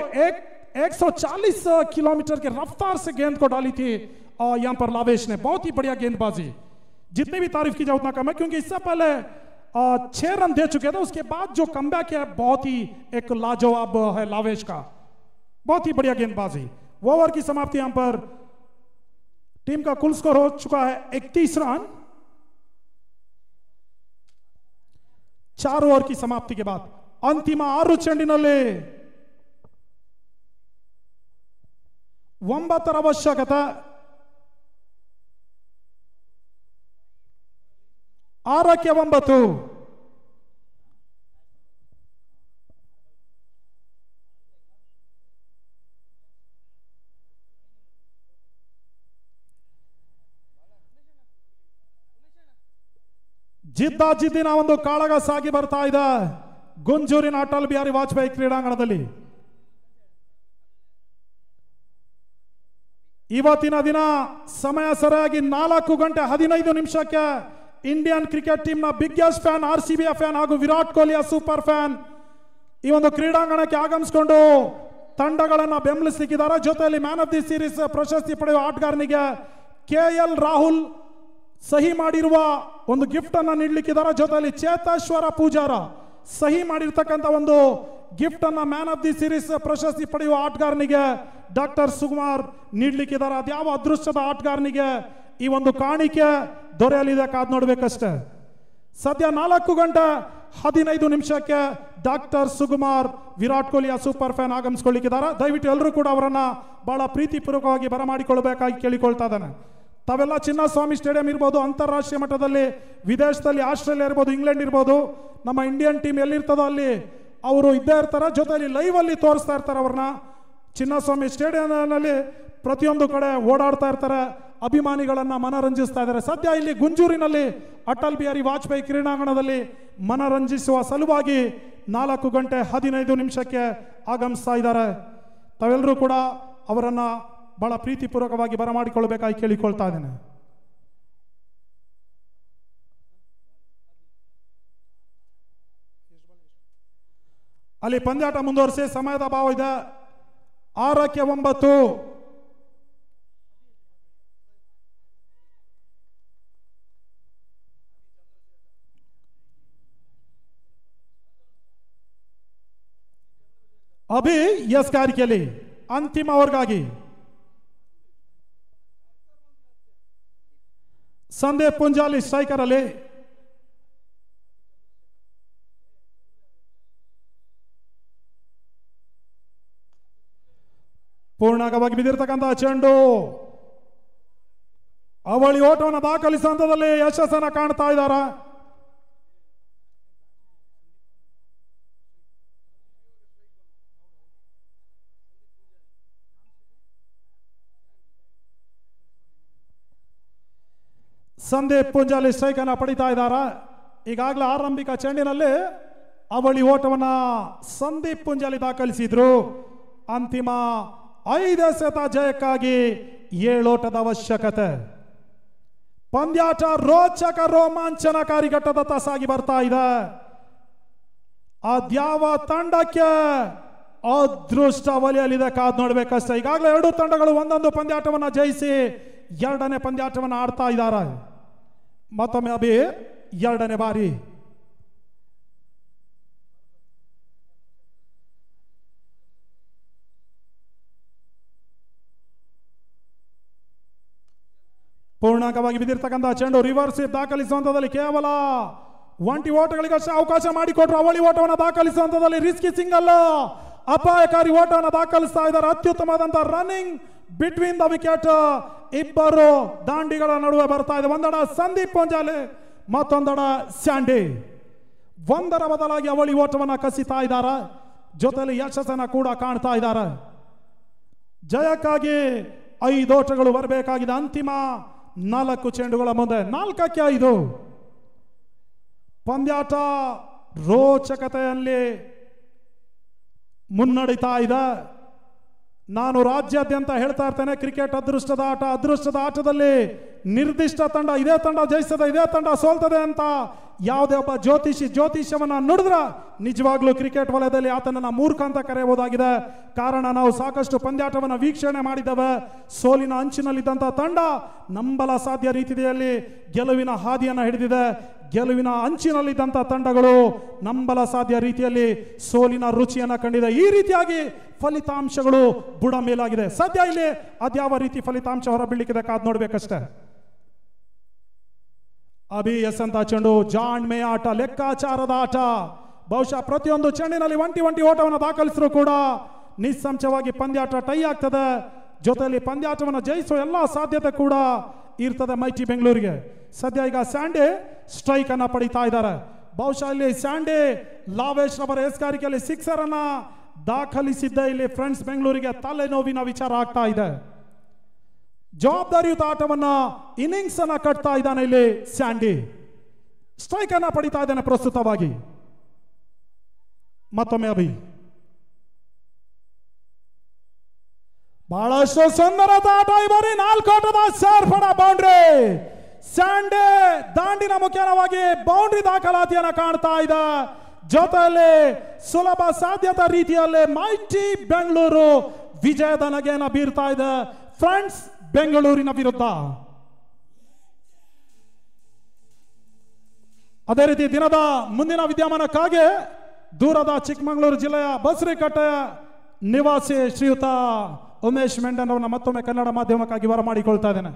140 किलोमीटर के रफ्तार से गेंद को डाली थी यहां पर लावेश ने। बहुत ही बढ़िया गेंदबाजी, जितनी भी तारीफ की जाए उतना कम है, क्योंकि इससे पहले 6 रन दे चुके थे, उसके बाद जो कमबैक है बहुत ही एक लाजवाब है लावेश का, बहुत ही बढ़िया गेंदबाजी। ओवर की समाप्ति यहां पर टीम का कुल स्कोर हो चुका है 31 रन 4 ओवर की समाप्ति के बाद। अंतिम 6 ಚೆಂಡಿನಲ್ಲಿ 9 ಅವಶ್ಯಕತೆ, 6ಕ್ಕೆ 9। ಜಿದ್ದಿನ ಒಂದು ಕಾಳಗ ಸಾಗಿ ಬರ್ತಾ ಇದೆ ಗುಂಜೂರಿನ ಅಟಲ್ ಬಿಹಾರಿ ವಾಜಪೇಯಿ ಕ್ರೀಡಾಂಗಣದಲ್ಲಿ। ಇವತ್ತಿನ ದಿನ ಸಮಯ ಸರಿಯಾಗಿ 4 ಗಂಟೆ 15 ನಿಮಿಷಕ್ಕೆ ಇಂಡಿಯನ್ ಕ್ರಿಕೆಟ್ ಟೀಮ್ ನ ಬಿಗ್ಗೆಸ್ಟ್ ಫ್ಯಾನ್, ಆರ್ಸಿಬಿಯ ಫ್ಯಾನ್ ಹಾಗೂ ವಿರಾಟ್ ಕೊಹ್ಲಿಯ ಸೂಪರ್ ಫ್ಯಾನ್ ಈ ಒಂದು ಕ್ರೀಡಾಂಗಣಕ್ಕೆ ಆಗಮಿಸಿಕೊಂಡು ತಂಡಗಳನ್ನು ಬೆಂಬಲಿಸಲಿಕ್ಕಿದ್ದಾರೆ। ಜೊತೆಯಲ್ಲಿ ಮ್ಯಾನ್ ಆಫ್ ದಿ ಸೀರೀಸ್ ಪ್ರಶಸ್ತಿ ಪಡೆಯುವ ಆಟಗಾರನಿಗೆ ಕೆಎಲ್ ರಾಹುಲ್ ಸಹಿ ಮಾಡಿರುವ ಒಂದು ಗಿಫ್ಟ್ ಅನ್ನು ನೀಡಲಿಕ್ಕಿದ್ದಾರೆ। ಜೊತೆಯಲ್ಲಿ ಚೇತೇಶ್ವರ ಪೂಜಾರ ಸಹಿ ಮಾಡಿರ್ತಕ್ಕಂಥ ಒಂದು ಗಿಫ್ಟ್ ಅನ್ನ ಮ್ಯಾನ್ ಆಫ್ ದಿ ಸೀರೀಸ್ ಪ್ರಶಸ್ತಿ ಪಡೆಯುವ ಆಟಗಾರನಿಗೆ ಡಾಕ್ಟರ್ ಸುಕುಮಾರ್ ನೀಡಲಿಕ್ಕಿದ್ದಾರೆ। ಅದ್ಯಾವ ಅದೃಷ್ಟದ ಆಟಗಾರನಿಗೆ ಈ ಒಂದು ಕಾಣಿಕೆ ದೊರೆಯಲಿದೆ ಕಾದ್ ನೋಡ್ಬೇಕಷ್ಟೇ। ಸದ್ಯ 4 ಗಂಟೆ 15 ನಿಮಿಷಕ್ಕೆ ಡಾಕ್ಟರ್ ಸುಕುಮಾರ್ ವಿರಾಟ್ ಕೊಹ್ಲಿಯ ಸೂಪರ್ ಫ್ಯಾನ್ ಆಗಮಿಸಿಕೊಳ್ಳಿಕ್ಕಿದ್ದಾರೆ। ದಯವಿಟ್ಟು ಎಲ್ಲರೂ ಕೂಡ ಅವರನ್ನ ಬಹಳ ಪ್ರೀತಿಪೂರ್ವಕವಾಗಿ ಬರಮಾಡಿಕೊಳ್ಳಬೇಕಾಗಿ ಕೇಳಿಕೊಳ್ತಾ ಇದ್ದಾನೆ। ತಾವೆಲ್ಲ ಚಿನ್ನಸ್ವಾಮಿ ಸ್ಟೇಡಿಯಂ ಇರ್ಬೋದು, ಅಂತಾರಾಷ್ಟ್ರೀಯ ಮಟ್ಟದಲ್ಲಿ ವಿದೇಶದಲ್ಲಿ ಆಸ್ಟ್ರೇಲಿಯಾ ಇರ್ಬೋದು, ಇಂಗ್ಲೆಂಡ್ ಇರ್ಬೋದು, ನಮ್ಮ ಇಂಡಿಯನ್ ಟೀಮ್ ಎಲ್ಲಿರ್ತದೋ ಅಲ್ಲಿ ಅವರು ಇದ್ದೇ ಇರ್ತಾರೆ, ಜೊತೆಯಲ್ಲಿ ಲೈವ್ ಅಲ್ಲಿ ತೋರಿಸ್ತಾ ಇರ್ತಾರೆ ಅವ್ರನ್ನ। ಚಿನ್ನಸ್ವಾಮಿ ಸ್ಟೇಡಿಯಂನಲ್ಲಿ ಪ್ರತಿಯೊಂದು ಕಡೆ ಓಡಾಡ್ತಾ ಇರ್ತಾರೆ, ಅಭಿಮಾನಿಗಳನ್ನ ಮನರಂಜಿಸ್ತಾ ಇದ್ದಾರೆ। ಸದ್ಯ ಇಲ್ಲಿ ಗುಂಜೂರಿನಲ್ಲಿ ಅಟಲ್ ಬಿಹಾರಿ ವಾಜಪೇಯಿ ಕ್ರೀಡಾಂಗಣದಲ್ಲಿ ಮನರಂಜಿಸುವ ಸಲುವಾಗಿ 4 ಗಂಟೆ 15 ನಿಮಿಷಕ್ಕೆ ಆಗಮಿಸ್ತಾ ಇದ್ದಾರೆ। ತಾವೆಲ್ಲರೂ ಕೂಡ ಅವರನ್ನ ಬಹಳ ಪ್ರೀತಿಪೂರ್ವಕವಾಗಿ ಬರಮಾಡಿಕೊಳ್ಳಬೇಕಾಗಿ ಕೇಳಿಕೊಳ್ತಾ ಇದ್ದೇನೆ। ಅಲ್ಲಿ ಪಂದ್ಯಾಟ ಮುಂದುವರಿಸಿ, ಸಮಯದ ಅಭಾವ ಇದೆ। 6ಕ್ಕೆ 9 अभी यस कार्य के लिए अंतिम ओवरಗಾಗಿ ಸಂದೀಪ್ ಪುಂಜಾಲಿ ಸ್ಟ್ರೈಕರ್ ಅಲ್ಲಿ ಪೂರ್ಣವಾಗಿ ಬಿದ್ದಿರತಕ್ಕಂತ ಚೆಂಡು ಅವಳಿ ಓಟವನ್ನು ದಾಖಲಿಸುವ ಹಂತದಲ್ಲಿ ಯಶಸ್ಸನ್ನು ಕಾಣ್ತಾ ಇದ್ದಾರೆ। ಸಂದೀಪ್ ಪುಂಜಾಲಿ ಸ್ಟ್ರೈಕ್ ಅನ್ನು ಪಡಿತಾ ಇದ್ದಾರೆ। ಈಗಾಗಲೇ ಆರಂಭಿಕ ಚೆಂಡಿನಲ್ಲಿ ಅವಳಿ ಓಟವನ್ನ ಸಂದೀಪ್ ಪುಂಜಾಲಿ ದಾಖಲಿಸಿದ್ರು. ಅಂತಿಮ 5 ಎಸೆತ ಜಯಕ್ಕಾಗಿ 7 ಓಟದ ಅವಶ್ಯಕತೆ. ಪಂದ್ಯಾಟ ರೋಚಕ ರೋಮಾಂಚನಕಾರಿ ಘಟ್ಟದತ್ತ ಸಾಗಿ ಬರ್ತಾ ಇದೆ. ಅದ್ಯಾವ ತಂಡಕ್ಕೆ ಅದೃಷ್ಟ ಒಲೆಯಲ್ಲಿದೆ ಕಾದ್ ನೋಡ್ಬೇಕಷ್ಟೇ. ಈಗಾಗಲೇ 2 ತಂಡಗಳು ಒಂದೊಂದು ಪಂದ್ಯಾಟವನ್ನ ಜಯಿಸಿ 2ನೇ ಪಂದ್ಯಾಟವನ್ನ ಆಡ್ತಾ ಇದ್ದಾರೆ. ಮತ್ತೊಮ್ಮೆ ಅಭಿ 2ನೇ ಬಾರಿ ಪೂರ್ಣಾಂಕವಾಗಿ ಬಿದ್ದಿರ್ತಕ್ಕಂಥ ಚೆಂಡು ರಿವರ್ಸ್ ದಾಖಲಿಸುವಂತದಲ್ಲಿ ಕೇವಲ 1 ಓಟಗಳಿಗಷ್ಟೇ ಅವಕಾಶ ಮಾಡಿಕೊಟ್ರು. ಅವಳಿ ಓಟವನ್ನು ದಾಖಲಿಸುವಂತದಲ್ಲಿ ರಿಸ್ಕಿ ಸಿಂಗಲ್ ಅಪಾಯಕಾರಿ ಓಟವನ್ನು ದಾಖಲಿಸ್ತಾ ಇದ್ದಾರೆ. ಅತ್ಯುತ್ತಮವಾದಂತಹ ರನ್ನಿಂಗ್ ಬಿಟ್ವೀನ್ ದ ವಿಕೆಟ್. ಇಬ್ಬರು ದಾಂಡಿಗಳ ನಡುವೆ ಬರ್ತಾ ಇದೆ. ಒಂದಡ ಸಂದೀಪ್ ಪುಂಜಾಲಿ, ಮತ್ತೊಂದಡ ಸ್ಯಾಂಡಿ. ಒಂದರ ಬದಲಾಗಿ ಅವಳಿ ಓಟವನ್ನು ಕಸಿತಾ ಇದ್ದಾರೆ. ಜೊತೆಲಿ ಯಶಸ್ಸನ್ನ ಕೂಡ ಕಾಣ್ತಾ ಇದ್ದಾರೆ. ಜಯಕ್ಕಾಗಿ 5 ಓಟಗಳು ಬರಬೇಕಾಗಿದೆ. ಅಂತಿಮ 4 ಚೆಂಡುಗಳ ಮುಂದೆ 4ಕ್ಕೆ 5. ಪಂದ್ಯಾಟ ರೋಚಕತೆಯಲ್ಲಿ ಮುನ್ನಡೀತಾ ಇದೆ. ನಾನು ರಾಜ್ಯಾದ್ಯಂತ ಹೇಳ್ತಾ ಇರ್ತೇನೆ, ಕ್ರಿಕೆಟ್ ಅದೃಷ್ಟದ ಆಟ. ಅದೃಷ್ಟದ ಆಟದಲ್ಲಿ ನಿರ್ದಿಷ್ಟ ತಂಡ ಇದೇ ತಂಡ ಜಯಿಸ್ತದೆ, ಇದೇ ತಂಡ ಸೋಲ್ತದೆ ಅಂತ ಯಾವುದೇ ಒಬ್ಬ ಜ್ಯೋತಿಷ್ಯವನ್ನ ನುಡಿದ್ರ ನಿಜವಾಗ್ಲೂ ಕ್ರಿಕೆಟ್ ವಲಯದಲ್ಲಿ ಆತನನ್ನ ಮೂರ್ಖ ಅಂತ ಕರೆಯಬಹುದಾಗಿದೆ. ಕಾರಣ ನಾವು ಸಾಕಷ್ಟು ಪಂದ್ಯಾಟವನ್ನು ವೀಕ್ಷಣೆ ಮಾಡಿದ್ದೇವೆ. ಸೋಲಿನ ಅಂಚಿನಲ್ಲಿದ್ದಂಥ ತಂಡ ನಂಬಲ ಸಾಧ್ಯ ರೀತಿಯಲ್ಲಿ ಗೆಲುವಿನ ಹಾದಿಯನ್ನು ಹಿಡಿದಿದೆ. ಗೆಲುವಿನ ಅಂಚಿನಲ್ಲಿದ್ದಂಥ ತಂಡಗಳು ನಂಬಲ ಸಾಧ್ಯ ರೀತಿಯಲ್ಲಿ ಸೋಲಿನ ರುಚಿಯನ್ನು ಕಂಡಿದೆ. ಈ ರೀತಿಯಾಗಿ ಫಲಿತಾಂಶಗಳು ಬುಡ ಮೇಲಾಗಿದೆ. ಸದ್ಯ ಇಲ್ಲಿ ಅದ್ಯಾವ ರೀತಿ ಫಲಿತಾಂಶ ಹೊರಬೀಳಲಿಕ್ಕಿದೆ ಕಾದ್ ನೋಡ್ಬೇಕಷ್ಟೇ. ಅಭಿ ಎಸೆಂತ ಚೆಂಡು ಜಾಣ್ಮೆ ಆಟ, ಲೆಕ್ಕಾಚಾರದ ಆಟ. ಬಹುಶಃ ಪ್ರತಿಯೊಂದು ಚೆಂಡಿನಲ್ಲಿ 1 ಓಟವನ್ನು ದಾಖಲಿಸಿದ್ರು ಕೂಡ ನಿಸ್ಸಂಶಯವಾಗಿ ಪಂದ್ಯಾಟ ಟೈ ಆಗ್ತದೆ. ಜೊತೆಯಲ್ಲಿ ಪಂದ್ಯಾಟವನ್ನು ಜಯಿಸುವ ಎಲ್ಲ ಸಾಧ್ಯತೆ ಕೂಡ ಇರ್ತದೆ ಮೈಟಿ ಬೆಂಗಳೂರಿಗೆ. ಸದ್ಯ ಈಗ ಸ್ಯಾಂಡೆ ಸ್ಟ್ರೈಕ್ ಅನ್ನ ಪಡಿತಾ ಇದ್ದಾರೆ. ಬಹುಶಃ ಇಲ್ಲಿ ಸ್ಯಾಂಡೆ ಲಾವೇಶ್ ರವರ ಎಸ್ಗಾರಿಕೆಯಲ್ಲಿ 6 ಅನ್ನ ದಾಖಲಿಸಿದ್ದ ಇಲ್ಲಿ ಫ್ರೆಂಡ್ಸ್ ಬೆಂಗಳೂರಿಗೆ ತಲೆನೋವಿನ ವಿಚಾರ ಆಗ್ತಾ ಇದೆ. ಜವಾಬ್ದಾರಿಯುತ ಆಟವನ್ನ ಇನ್ನಿಂಗ್ಸ್ ಅನ್ನ ಕಟ್ತಾ ಇದ್ದಾನೆ ಇಲ್ಲಿ ಸ್ಯಾಂಡಿ. ಸ್ಟ್ರೈಕ್ ಅನ್ನ ಪಡಿತಾ ಇದ್ದಾನೆ ಪ್ರಸ್ತುತವಾಗಿ. ಮತ್ತೊಮ್ಮೆ ಅಭಿ ಬಹಳಷ್ಟು ಸುಂದರದ ಆಟ. ಈ ಬಾರಿ 4 ಓಟದ ಸೇರ್ಪಡ ಬೌಂಡ್ರಿ. ಸ್ಯಾಂಡೆ ದಾಂಡಿನ ಮುಖ್ಯವಾಗಿ ಬೌಂಡ್ರಿ ದಾಖಲಾತಿಯನ್ನ ಕಾಣ್ತಾ ಇದೆ. ಜೊತೆಯಲ್ಲಿ ಸುಲಭ ಸಾಧ್ಯತಾ ರೀತಿಯಲ್ಲಿ ಮೈಟಿ ಬೆಂಗಳೂರು ವಿಜಯದ ನಗೆಯನ್ನು ಬೀರ್ತಾ ಇದೆ ಫ್ರೆಂಡ್ಸ್ ಬೆಂಗಳೂರಿನ ವಿರುದ್ಧ. ಅದೇ ರೀತಿ ದಿನದ ಮುಂದಿನ ವಿದ್ಯಮಾನಕ್ಕಾಗಿ ದೂರದ ಚಿಕ್ಕಮಗಳೂರು ಜಿಲ್ಲೆಯ ಬಸರಿಕಟ್ಟೆಯ ನಿವಾಸಿ ಶ್ರೀಯುತ ಉಮೇಶ್ ಮೆಂಡನ್ ಅವರನ್ನ ಮತ್ತೊಮ್ಮೆ ಕನ್ನಡ ಮಾಧ್ಯಮಕ್ಕಾಗಿ ಬರಮಾಡಿಕೊಳ್ತಾ ಇದ್ದೇನೆ.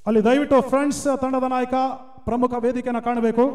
ಅಲ್ಲಿ ದಯವಿಟ್ಟು ಫ್ರೆಂಡ್ಸ್ ತಂಡದ ನಾಯಕ ಪ್ರಮುಖ ವೇದಿಕೆಯನ್ನು ಕಾಣಬೇಕು.